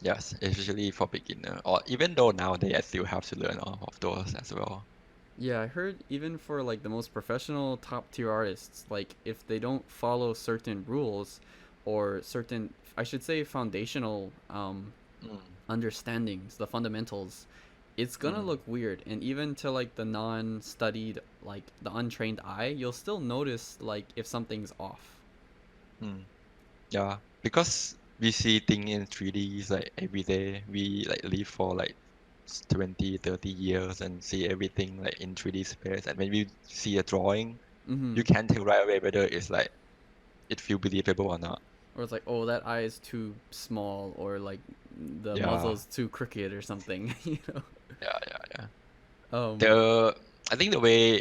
Yes, especially for beginner, or even though nowadays I still have to learn all of those as well. Yeah, I heard even for like the most professional top tier artists, like if they don't follow certain rules or certain, I should say, foundational Mm, understandings, the fundamentals, it's gonna mm, look weird. And even to like the non-studied, like the untrained eye, you'll still notice like if something's off. mm. Yeah, because we see things in 3D like every day. We like live for like 20, 30 years and see everything like in 3D space. And when we see a drawing, Mm-hmm. you can tell right away whether it's like it feel believable or not. Or it's like, oh, that eye is too small, or like the Yeah, muzzle's too crooked or something, you know. yeah. Um, The I think the way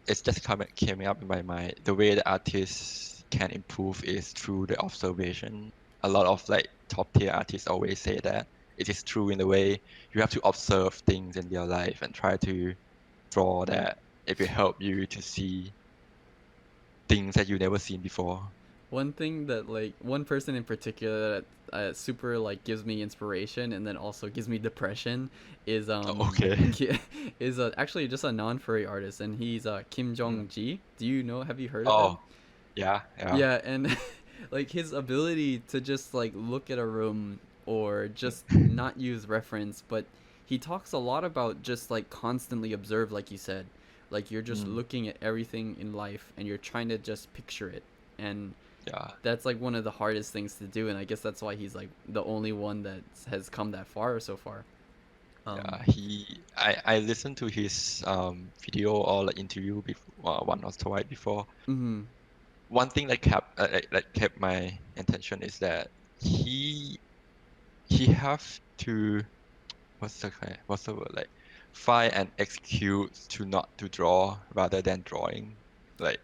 it's just came up in my mind. The way the artists can improve is through the observation. A lot of like top tier artists always say that it is true in the way you have to observe things in your life and try to draw that. It will help you to see things that you never seen before. One thing that like one person in particular that super like gives me inspiration and then also gives me depression is Okay. is actually just a non-furry artist, and he's Kim Mm. Jong Ji. Do you know? Have you heard of him? Oh, yeah. Yeah, and like his ability to just like look at a room or just not use reference, but he talks a lot about just like constantly observe, like you said, like you're just Mm, looking at everything in life and you're trying to just picture it, and yeah. that's like one of the hardest things to do, and I guess that's why he's like the only one that has come that far so far. Yeah, um I listened to his video or like interview before one or twice before. mm-hmm. One thing that kept my attention is that he he have to what's the word like find an excuse to not to draw rather than drawing, like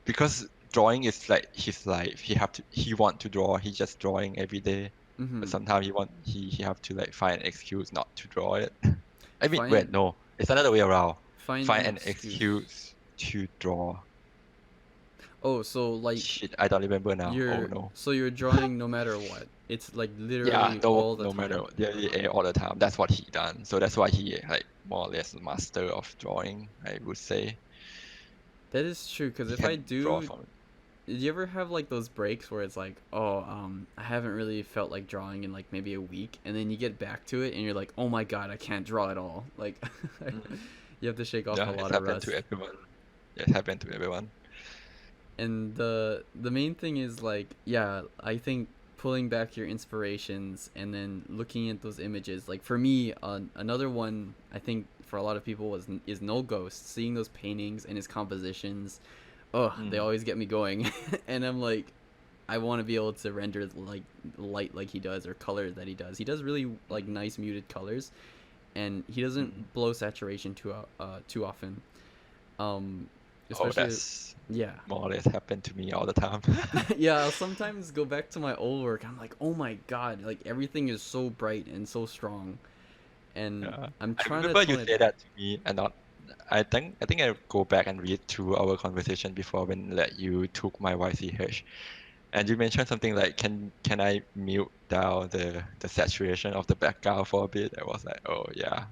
because drawing is like his life. He want to draw. He just drawing every day, but Mm-hmm. sometimes he have to like find an excuse not to draw it. I mean, find wait, no, it's another way around. find Find an an excuse. excuse to draw. Oh, so like Shit, I don't remember now. Oh you're no. so you're drawing no matter what. It's like Yeah, literally no, all the no matter time. what, yeah, yeah, all the time. That's what he done. So that's why he like more or less master of drawing, I would say. That is true, because He if I can draw do, from. did you ever have like those breaks where it's like, oh, I haven't really felt like drawing in like maybe a week, and then you get back to it and you're like, oh my god, I can't draw at all. Like, Mm, you have to shake off a yeah, it's lot of happened to rust. everyone. Yeah, it happened to everyone. And the main thing is like, yeah, I think pulling back your inspirations and then looking at those images. Like for me, another one I think for a lot of people is No Ghost. Seeing those paintings and his compositions, oh, they Mm, always get me going. And I'm like, I want to be able to render like light like he does, or color that he does. He does really like mm, nice muted colors, and he mm. doesn't blow saturation too often. Um, Oh, especially, that's yeah. more or less happened to me all the time. Yeah, I'll sometimes go back to my old work. I'm like, oh my god, like everything is so bright and so strong, and Yeah. I'm I trying to remember you tone it said down. that to me, and not. I think I go back and read through our conversation before when like you took my YCH, and you mentioned something like, can I mute down the saturation of the background for a bit? I was like, oh yeah.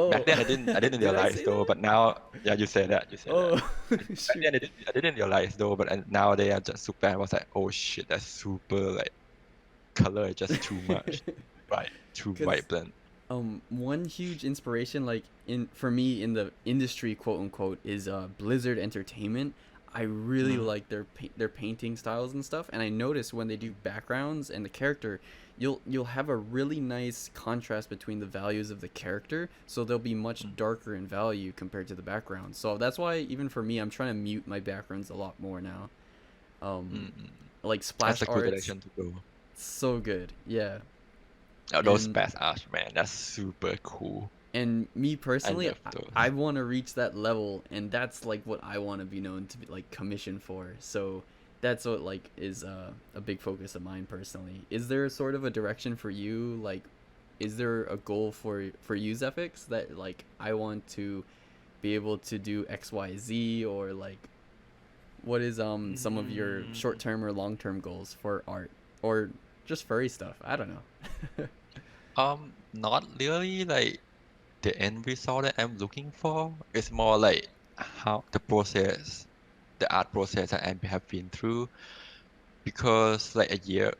Back Oh, then I didn't did I realize say though, that? but now yeah, you said that. Oh, Back shoot. then I didn't realize though, but nowadays I just look back and was like, oh shit, that's super like color is just too much, right? Too Because vibrant. one huge inspiration, like in for me in the industry, quote unquote, is Blizzard Entertainment. I really Mm, like their painting styles and stuff, and I notice when they do backgrounds and the character, you'll have a really nice contrast between the values of the character, so they'll be much mm, darker in value compared to the background. So that's why even for me, I'm trying to mute my backgrounds a lot more now. Um, mm, mm. like That's splash a good arts, direction to go. so good, yeah. Oh, those And best art, man, that's super cool. me I personally, love I those. want to reach that level, and that's like what I want to be known to be like commissioned for. So that's what like is a big focus of mine personally. Is there sort of a direction for you? Like, is there a goal for you, Zephyx, that like I want to be able to do X, Y, Z, or like what is some of your short Mm, term or long term goals for art, or just furry stuff? I don't know. not really like the end result that I'm looking for. It's more like how the process, the art process that I have been through. Because like a year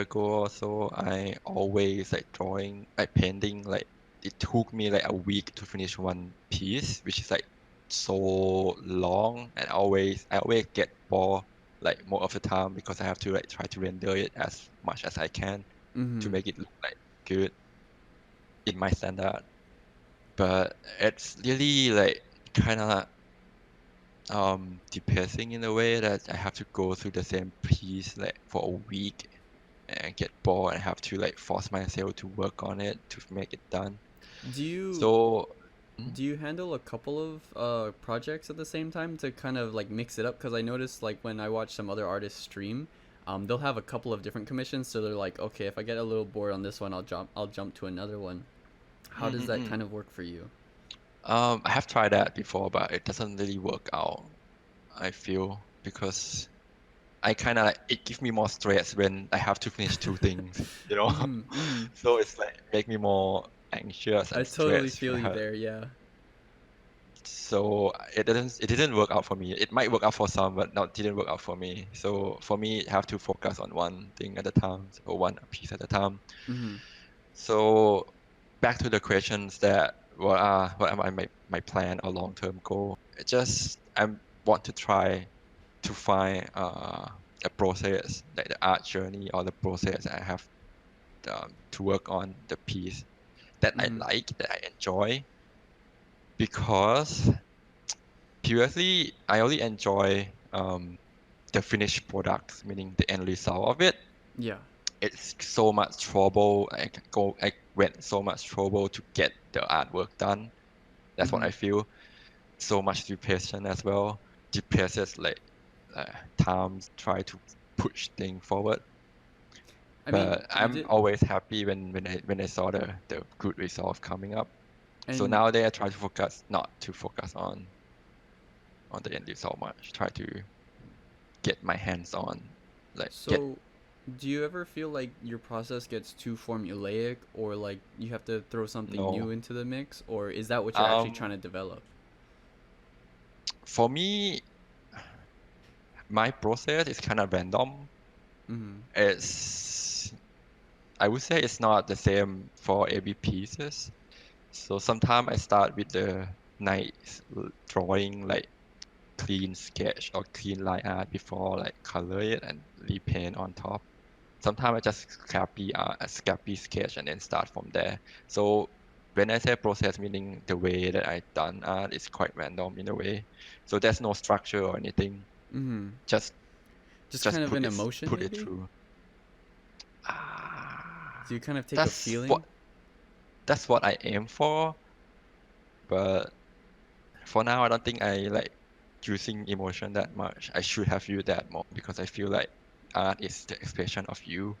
ago or so, I always like drawing, like painting, like it took me like a week to finish one piece, which is like so long, and I always get bored like most of the time because I have to like try to render it as much as I can to Mm-hmm. make it look like good in my standard. But it's really like kind of depressing in a way that I have to go through the same piece like for a week and get bored and have to like force myself to work on it to make it done. Do you So mm, do you handle a couple of projects at the same time to kind of like mix it up? Because I noticed like when I watch some other artists stream, they'll have a couple of different commissions. So they're like, okay, if I get a little bored on this one, I'll jump to another one. How mm, does mm, that mm. kind of work for you? I have tried that before, but it doesn't really work out, I feel, because I kind of like it gives me more stress when I have to finish two things, you know? Mm-hmm. Mm-hmm. So it's like make me more anxious I and totally stressed. feel you there. Yeah. So it didn't work out for me. It might work out for some, but not didn't work out for me. So for me, I have to focus on one thing at a time, or one piece at a time. Mm-hmm. So back to the questions that what am I my plan or long-term goal. It just I want to try to find a process like the art journey or the process I have to work on the piece that I Mm-hmm. like, that I enjoy, because previously I only enjoy the finished product, meaning the end result of it. Yeah. It's so much trouble. I went so much trouble to get the artwork done. That's what Mm-hmm. I feel. So much depression as well. Depresses like times try to push things forward. I mean, But you I'm did, always happy when I saw the good result coming up. So and nowadays I try to focus not to focus on the end result much. Try to get my hands on, like get so do you ever feel like your process gets too formulaic, or like you have to throw something new no. into the mix, or is that what you're actually trying Um, to develop? for me, my process is kind of random. Mm-hmm. It's I would say it's not the same for every pieces. So sometimes I start with the nice drawing, like clean sketch or clean line art before like color it and repaint on top. Sometimes I just scrappy sketch and then start from there. So when I say process, meaning the way that I done art is quite random in a way. So there's no structure or anything. Mm-hmm. Just Just just kind of an emotion, put it maybe? through. Do Ah, you kind of take a that's feeling? what that's what I aim for. But for now, I don't think I like using emotion that much. I should have used that more because I feel like art is the expression of you.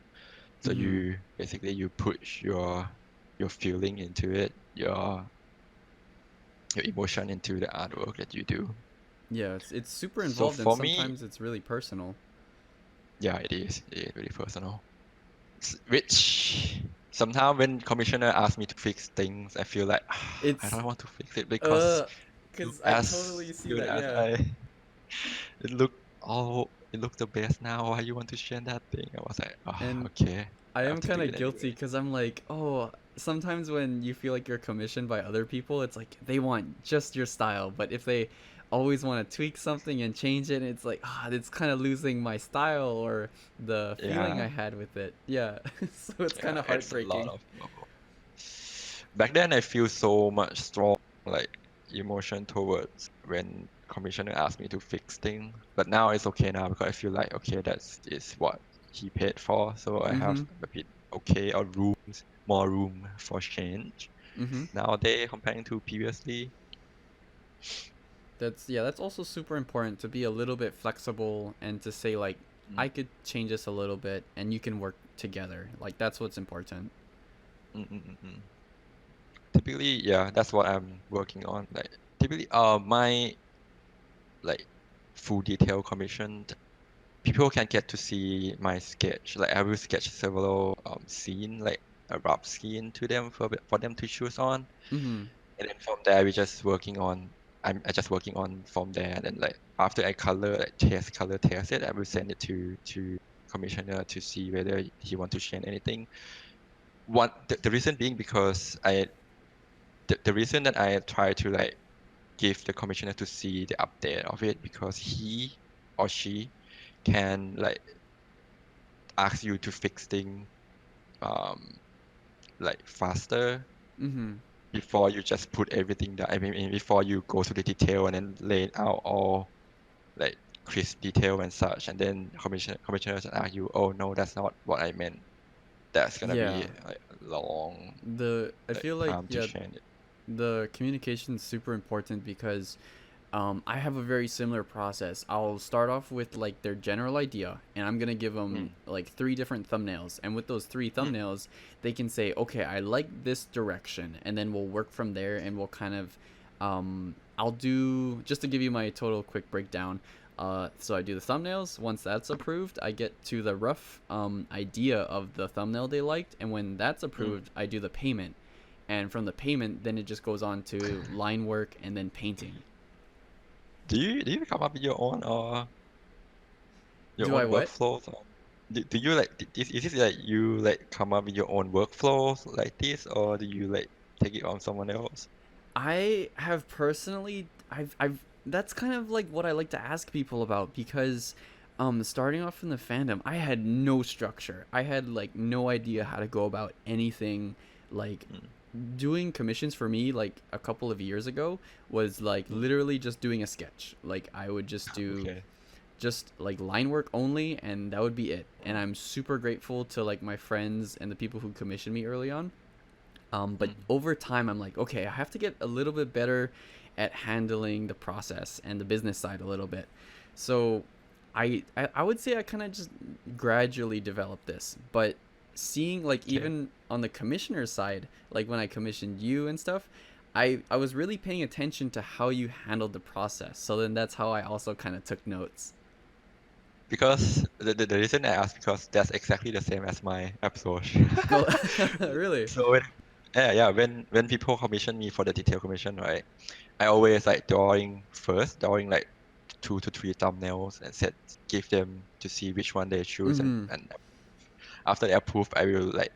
So Mm-hmm. you basically you push your feeling into it, your emotion into the artwork that you do. Yeah, it's super So involved, and for me, sometimes it's really personal. yeah, it is. It is really personal. Which sometimes when commissioner asks me to fix things, I feel like I It's don't want to fix it because uh, look cause I as totally see good that. as Yeah. I it looked the best now. Why you want to change that thing? I was like, And okay, I I have am to kind do of it guilty anyway. because I'm like, oh, sometimes when you feel like you're commissioned by other people, it's like they want just your style. But if they always want to tweak something and change it, it's like, it's kind of losing my style or the feeling I Yeah, had with it. Yeah. So it's kind yeah, of it's a lot heartbreaking. of trouble. Back then, I feel so much strong, like emotion towards when commissioner asked me to fix things. But now it's okay now because I feel like okay, that's is what he paid for. So I Mm have hmm. a bit okay or more room for change Mm hmm. nowadays comparing to previously. Yeah, that's also super important to be a little bit flexible and to say like Mm, I could change this a little bit and you can work together. Like that's what's important. mm, mm, mm, mm. Typically, yeah, that's what I'm working on. Like typically, my like full detail commission people can get to see my sketch. Like I will sketch several scene, like a rough scene to them for them to choose on, Mhm. and then from there we just working on. I just working on from there, and then like after I color test it, I will send it to commissioner to see whether he want to change anything. The reason being because the reason that I try to like give the commissioner to see the update of it because he or she can like ask you to fix things um like faster Mhm. before you just put everything down. I mean, before you go to the detail and then lay it out all like crisp detail and such, and then commissioners ask you, oh no, that's not what I meant. That's gonna Yeah. be like a long The I like feel like time to yeah, change it. the communication is super important because I have a very similar process. I'll start off with like their general idea, and I'm gonna give them Mm, like three different thumbnails. And with those three mm, thumbnails, they can say, "Okay, I like this direction," and then we'll work from there. And we'll kind of, I'll do just to give you my total quick breakdown. So I do the thumbnails. Once that's approved, I get to the rough idea of the thumbnail they liked, and when that's mm. approved, I do the payment. And from the payment, then it just goes on to line work and then painting. Do you come up with your Do I own what? workflows? Or do you like is this like you like come up with your own workflows like this, or do you like take it on someone else? I have personally, I've that's kind of like what I like to ask people about because starting off from the fandom, I had no structure. I had like no idea how to go about anything. Like Mm, doing commissions for me like a couple of years ago was like mm. literally just doing a sketch. Like I would just do Okay. just like line work only, and that would be it. And Mm, I'm super grateful to like my friends and the people who commissioned me early on. But mm. over time, I'm like, okay, I have to get a little bit better at handling the process and the business side a little bit. So I would say I kind of just gradually developed this. But seeing like Okay. even on the commissioner side, like when I commissioned you and stuff, I was really paying attention to how you handled the process. So then that's how I also kind of took notes. Because the reason I asked because that's exactly the same as my approach. No, really. So yeah, when people commission me for the detail commission, right? I always like drawing like 2 to 3 thumbnails and set give them to see which one they choose, Mm-hmm. and after they approve, I will like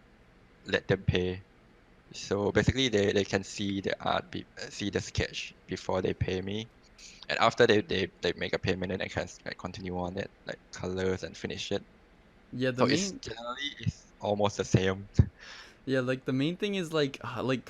let them pay. So basically, they can see the art, see the sketch before they pay me, and after they make a payment, then I can like continue on it, like colors and finish it. Yeah, the So it's main generally it's almost the same. Yeah, like the main thing is like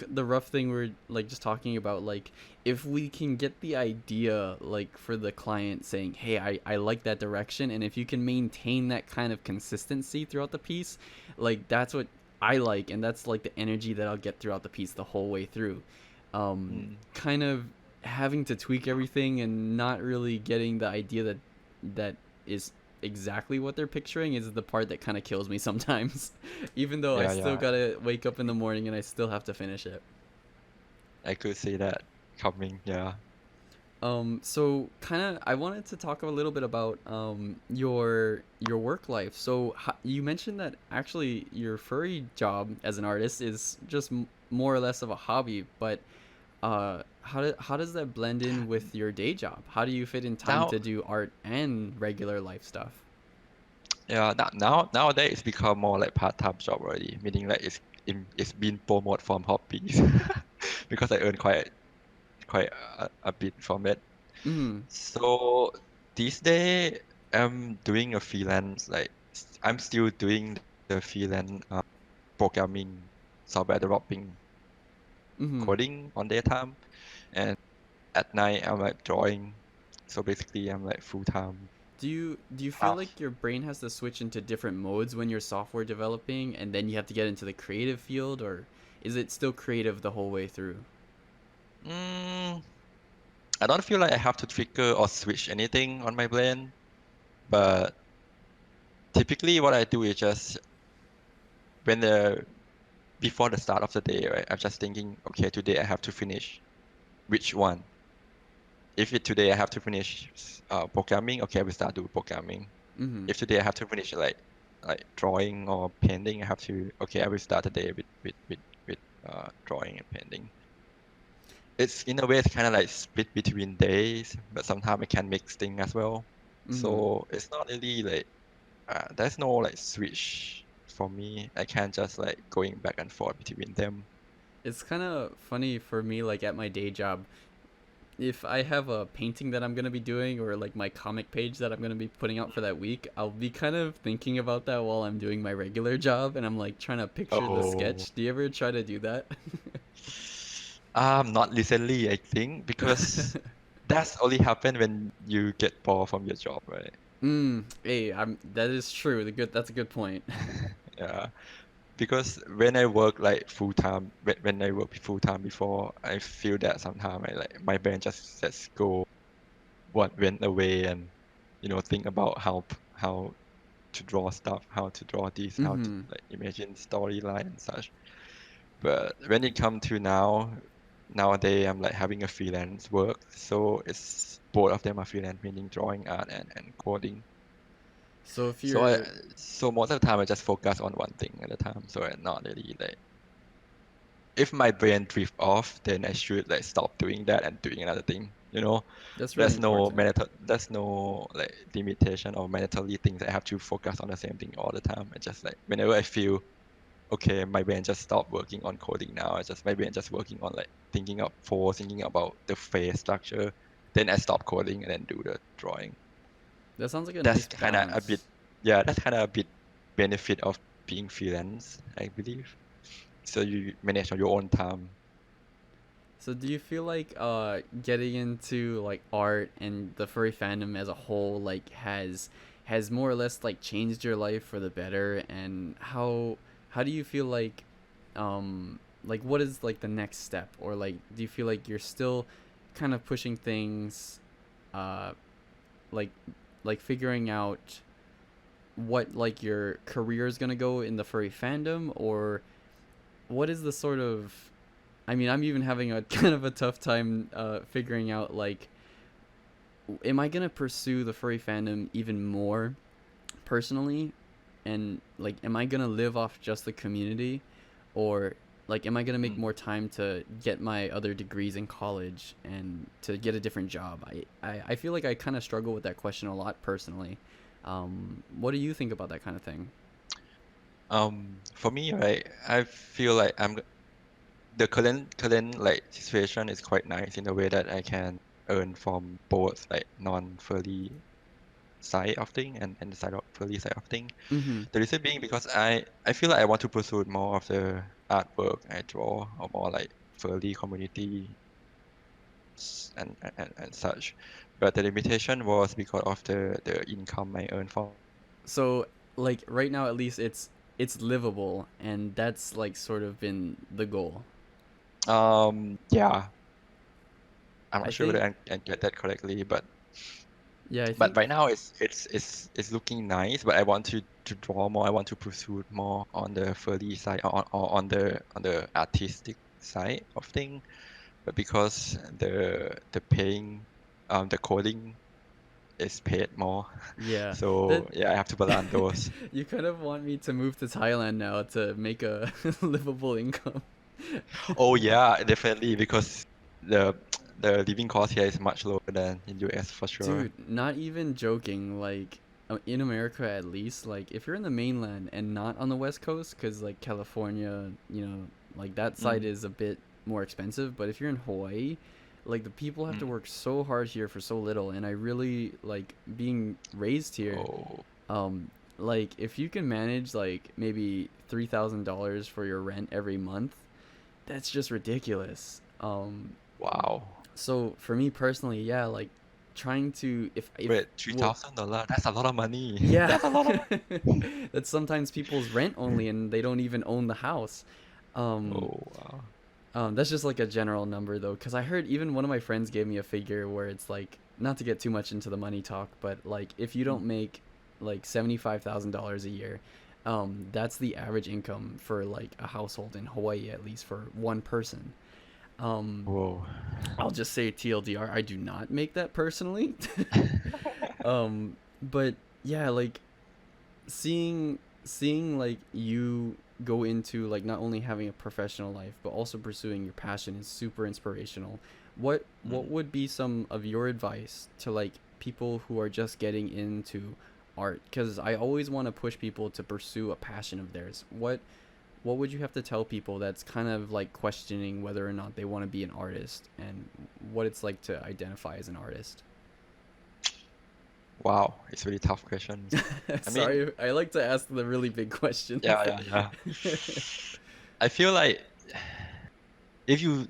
the rough thing we're like just talking about, like if we can get the idea like for the client saying, "Hey, I like that direction," and if you can maintain that kind of consistency throughout the piece, like that's what I like, and that's like the energy that I'll get throughout the piece the whole way through. Mm. Kind of having to tweak everything and not really getting the idea that is exactly what they're picturing is the part that kind of kills me sometimes. Even though I Yeah, still yeah, gotta wake up in the morning and I still have to finish it. I could see that coming. Yeah. So kind of, I wanted to talk a little bit about your work life. So you mentioned that actually your furry job as an artist is just more or less of a hobby, but how does that blend in with your day job? How do you fit in time Now, to do art and regular life stuff? yeah, nowadays it's become more like part-time job already, meaning like it's been promoted from hobbies because I earn quite a bit from it. Mm, So these days I'm doing a freelance, like I'm still doing the freelance programming, software developing, mm-hmm. coding on daytime, and at night I'm like drawing. So basically I'm like full-time Do you feel staff. like your brain has to switch into different modes when you're software developing and then you have to get into the creative field, or is it still creative the whole way through? Mm, I don't feel like I have to trigger or switch anything on my brain, but typically what I do is just when the before the start of the day, right? I'm just thinking, okay, today I have to finish which one. If it today I have to finish programming, okay, I will start do programming. Mm-hmm. If today I have to finish like drawing or painting, I have to okay, I will start the day with drawing and painting. It's in a way it's kind of like split between days, but sometimes I can mix things as well. Mm-hmm. So it's not really like there's no like switch for me. I can just like going back and forth between them. It's kind of funny for me, like at my day job, if I have a painting that I'm gonna be doing or like my comic page that I'm gonna be putting out for that week, I'll be kind of thinking about that while I'm doing my regular job, and I'm like trying to picture the Oh, sketch. Do you ever try to do that? not recently, I think, because that's only happen when you get bored from your job, right? Hey, that is true. The good That's a good point. Yeah, because when I work like full time, when I work full time before, I feel that sometimes I like my brain just go what went away and think about how to draw stuff, how to draw this, how to Mm-hmm. like imagine storyline and such. But when it come to nowadays I'm like having a freelance work, so it's both of them are freelance, meaning drawing art and coding. So if So I you're so most of the time I just focus on one thing at a time. So I'm not really like if my brain drift off, then I should like stop doing that and doing another thing. You know, That's really important. there's no like limitation or mandatory things I have to focus on the same thing all the time. I just like whenever I feel okay, my brain just stopped working on coding now. I just my brain just working on like thinking of pose, thinking about the face structure. Then I stop coding and then do the drawing. That sounds like a That's nice kind of a bit, balance. yeah, that's kind of a bit benefit of being freelance, I believe. So you manage on your own time. So do you feel like getting into like art and the furry fandom as a whole like has more or less like changed your life for the better, and how do you feel like what is like the next step, or like do you feel like you're still kind of pushing things uh like like figuring out what like your career is going to go in the furry fandom, or what is the sort of, I mean, I'm even having a kind of a tough time figuring out like, am I gonna pursue the furry fandom even more personally, and like, am I gonna live off just the community, or like, am I gonna make Mm. more time to get my other degrees in college and to get a different job? I feel like I kind of struggle with that question a lot personally. What do you think about that kind of thing? For me, right, I feel like the current like situation is quite nice in the way that I can earn from both like non-furry side of thing and the side of furry side of thing. Mm-hmm. The reason being because I feel like I want to pursue more of the artwork I draw or more like furry community and such. But the limitation was because of the income I earn from. So like right now at least it's livable, and that's like sort of been the goal. Yeah, I'm I not sure whether think I get that correctly, but yeah, I but think right now it's looking nice. But I want to draw more. I want to pursue more on the furry side or on the artistic side of thing. But because the paying the coding is paid more, yeah, that so yeah, I have to balance those. you kind of want me to move to Thailand now to make a livable income. Oh yeah, definitely because the the living cost here is much lower than in US for sure. Dude, not even joking. Like in America, at least, like if you're in the mainland and not on the West Coast, because like California, you know, like that side Mm, is a bit more expensive. But if you're in Hawaii, like the people have to mm. work so hard here for so little, and I really like being raised here. Oh, Um, like if you can manage like maybe $3,000 for your rent every month, that's just ridiculous. wow. So for me personally, yeah, like trying to if Wait, well, $3,000? That's a lot of money. yeah, That's a lot of money. that's sometimes people's rent only, and they don't even own the house. Um, Oh, wow. that's just like a general number though, because I heard even one of my friends gave me a figure where it's like, not to get too much into the money talk, but like if you don't Mm. make like $75,000 a year, that's the average income for like a household in Hawaii, at least for one person. Um, Whoa. I'll just say TLDR, I do not make that personally. But yeah, like seeing like you go into like not only having a professional life but also pursuing your passion is super inspirational. What Mm. would be some of your advice to like people who are just getting into art? Because I always want to push people to pursue a passion of theirs. What would you have to tell people that's kind of like questioning whether or not they want to be an artist, and what it's like to identify as an artist? Wow, it's a really tough question. I mean, Sorry, I like to ask the really big questions. yeah. I feel like if you,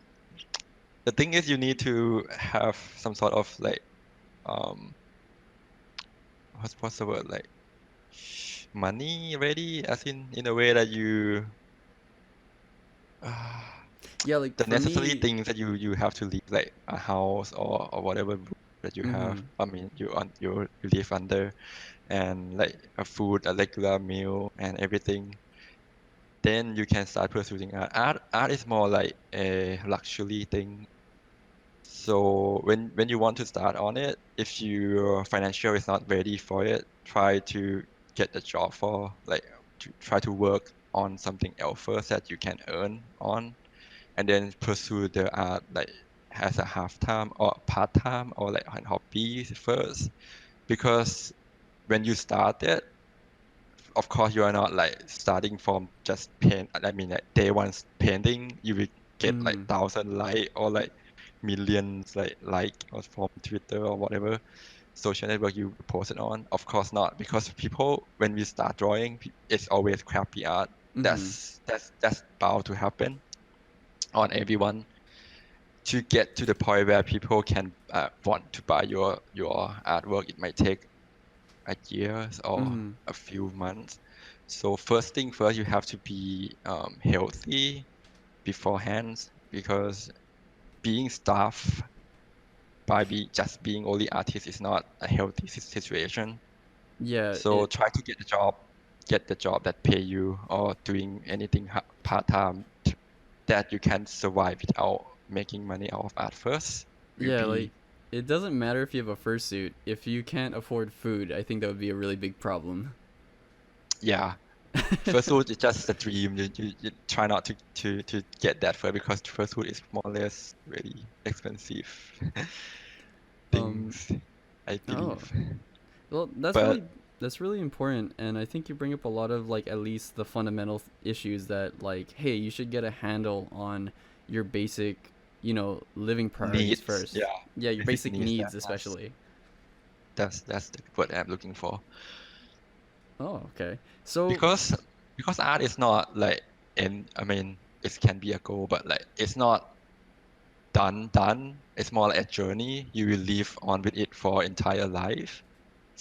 the thing is you need to have some sort of like, um, what's the word? Like money ready, as in a way that you, uh, Yeah, like the for necessary me, things that you have to leave, like a house or whatever that you have. mhm. I mean, you live under, and like a food, a regular meal, and everything. Then you can start pursuing art. Art is more like a luxury thing. So when you want to start on it, if your financial is not ready for it, try to get a job for like to try to work on something else first that you can earn on. and then pursue the art like as a half time or part time or like an hobby first. Because when you start it, of course you are not like starting from just paint. I mean, like day one painting, you will get like Mm. 1,000 or like millions or from Twitter or whatever social network you post it on. Of course not, because people when we start drawing, it's always crappy art. Mm-hmm. That's bound to happen on everyone. To get to the point where people can want to buy your artwork, it might take a year or Mm-hmm. a few months. So first thing first, you have to be healthy beforehand, because being staffed by just being only artist is not a healthy situation. Yeah, So try to get the job that pay you, or doing anything part time that you can survive without making money out of art first. Will yeah, like be it doesn't matter if you have a fursuit. If you can't afford food, I think that would be a really big problem. yeah. Fursuit is just a dream. You try not to get that first, because fursuit is more or less really expensive um, things, I oh, believe. well, But that's really important, and I think you bring up a lot of like at least the fundamental issues that like, hey, you should get a handle on your basic, living priorities needs, first. yeah, Yeah, your basic basic needs. needs especially. That's the word I'm looking for. Oh, okay. So, Because art is not like, and I mean, it can be a goal, but like it's not done. It's more like a journey. You will live on with it for entire life.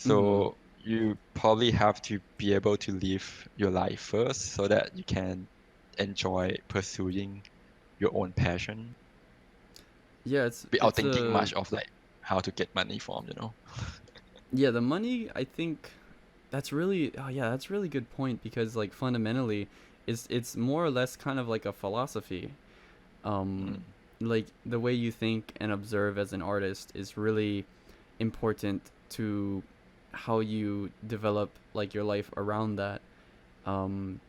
mm, So you probably have to be able to live your life first, so that you can enjoy pursuing your own passion yeah, without it's thinking a much of like how to get money from, yeah, the money, I think that's really, oh yeah, that's a really good point because like fundamentally it's more or less kind of like a philosophy. Um Mm, like the way you think and observe as an artist is really important to how you develop like your life around that. Um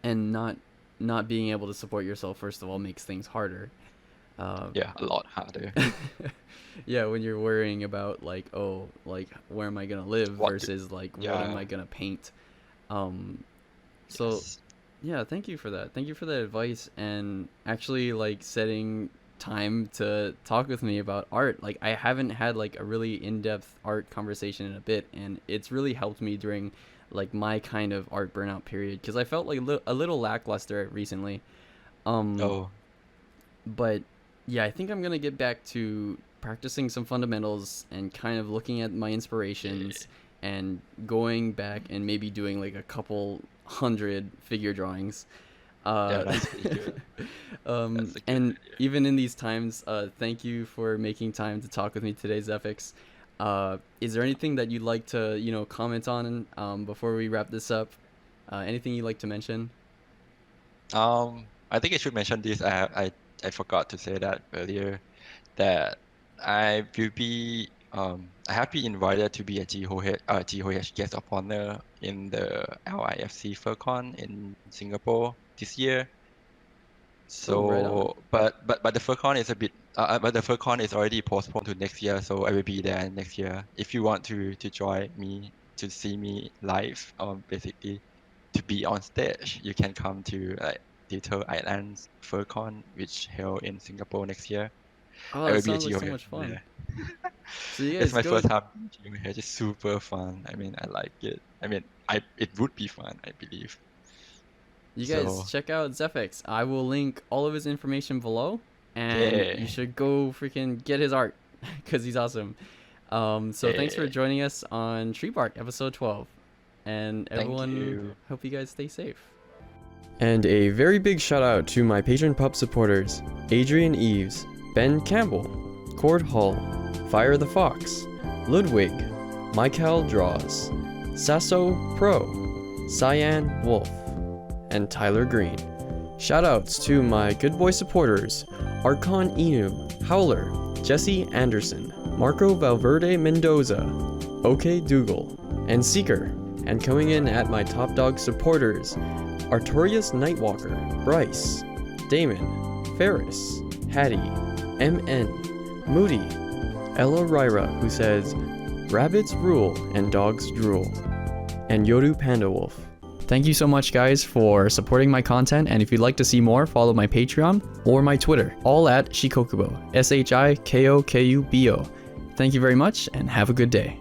and not being able to support yourself first of all makes things harder. Uh yeah, a lot harder. yeah, when you're worrying about like, oh, like where am I gonna live What do, versus like what am I yeah, gonna paint. um so yes. yeah, thank you for that, thank you for that advice, and actually like setting time to talk with me about art. Like I haven't had like a really in-depth art conversation in a bit, and it's really helped me during like my kind of art burnout period because I felt like a little lackluster recently. um Oh, but yeah, I think I'm gonna get back to practicing some fundamentals and kind of looking at my yeah, inspirations and going back and maybe doing like a couple hundred figure drawings. yeah, Uh, that's pretty good. That's a good and idea. even in these times, thank you for making time to talk with me today, Zephyx. Is there anything that you'd like to, comment on before we wrap this up? Anything you'd like to mention? I think I should mention this. I forgot to say that earlier, that I have been invited to be a GOH guest of honor in the LIFC FurCon in Singapore this year. Oh, right on. So, but the FurCon is a bit, but the FurCon is already postponed to next year. So I will be there next year. If you want to join me to see me live, basically to be on stage, you can come to like Little Islands FurCon, which held in Singapore next year. Oh, I that will be a sounds like so GOH much fun. there. So you It's guys my go. first time being GOH. It's super fun. I mean, I like it. I mean, it would be fun, I believe. You guys So check out Zephyx. I will link all of his information below, and you yeah, should go freaking get his art because he's awesome. So thanks for yeah. joining us on TreeBark episode 12, and Thank everyone, you. hope you guys stay safe. And a very big shout out to my Patreon Pup supporters: Adrian Eves, Ben Campbell, Cord Hall, Fire the Fox, Ludwig, Michael Draws, Sasso Pro, Cyan Wolf, and Tyler Green. Shoutouts to my good boy supporters: Archon Inu, Howler, Jesse Anderson, Marco Valverde Mendoza, OK Dougal, and Seeker. And coming in at my top dog supporters: Artorius Nightwalker, Bryce, Damon, Ferris, Hattie, MN, Moody, Ella Ryra, who says, rabbits rule and dogs drool, and Yoru Panda Wolf. Thank you so much, guys, for supporting my content, and if you'd like to see more, follow my Patreon or my Twitter, all at Shikokubo, Shikokubo. Thank you very much, and have a good day.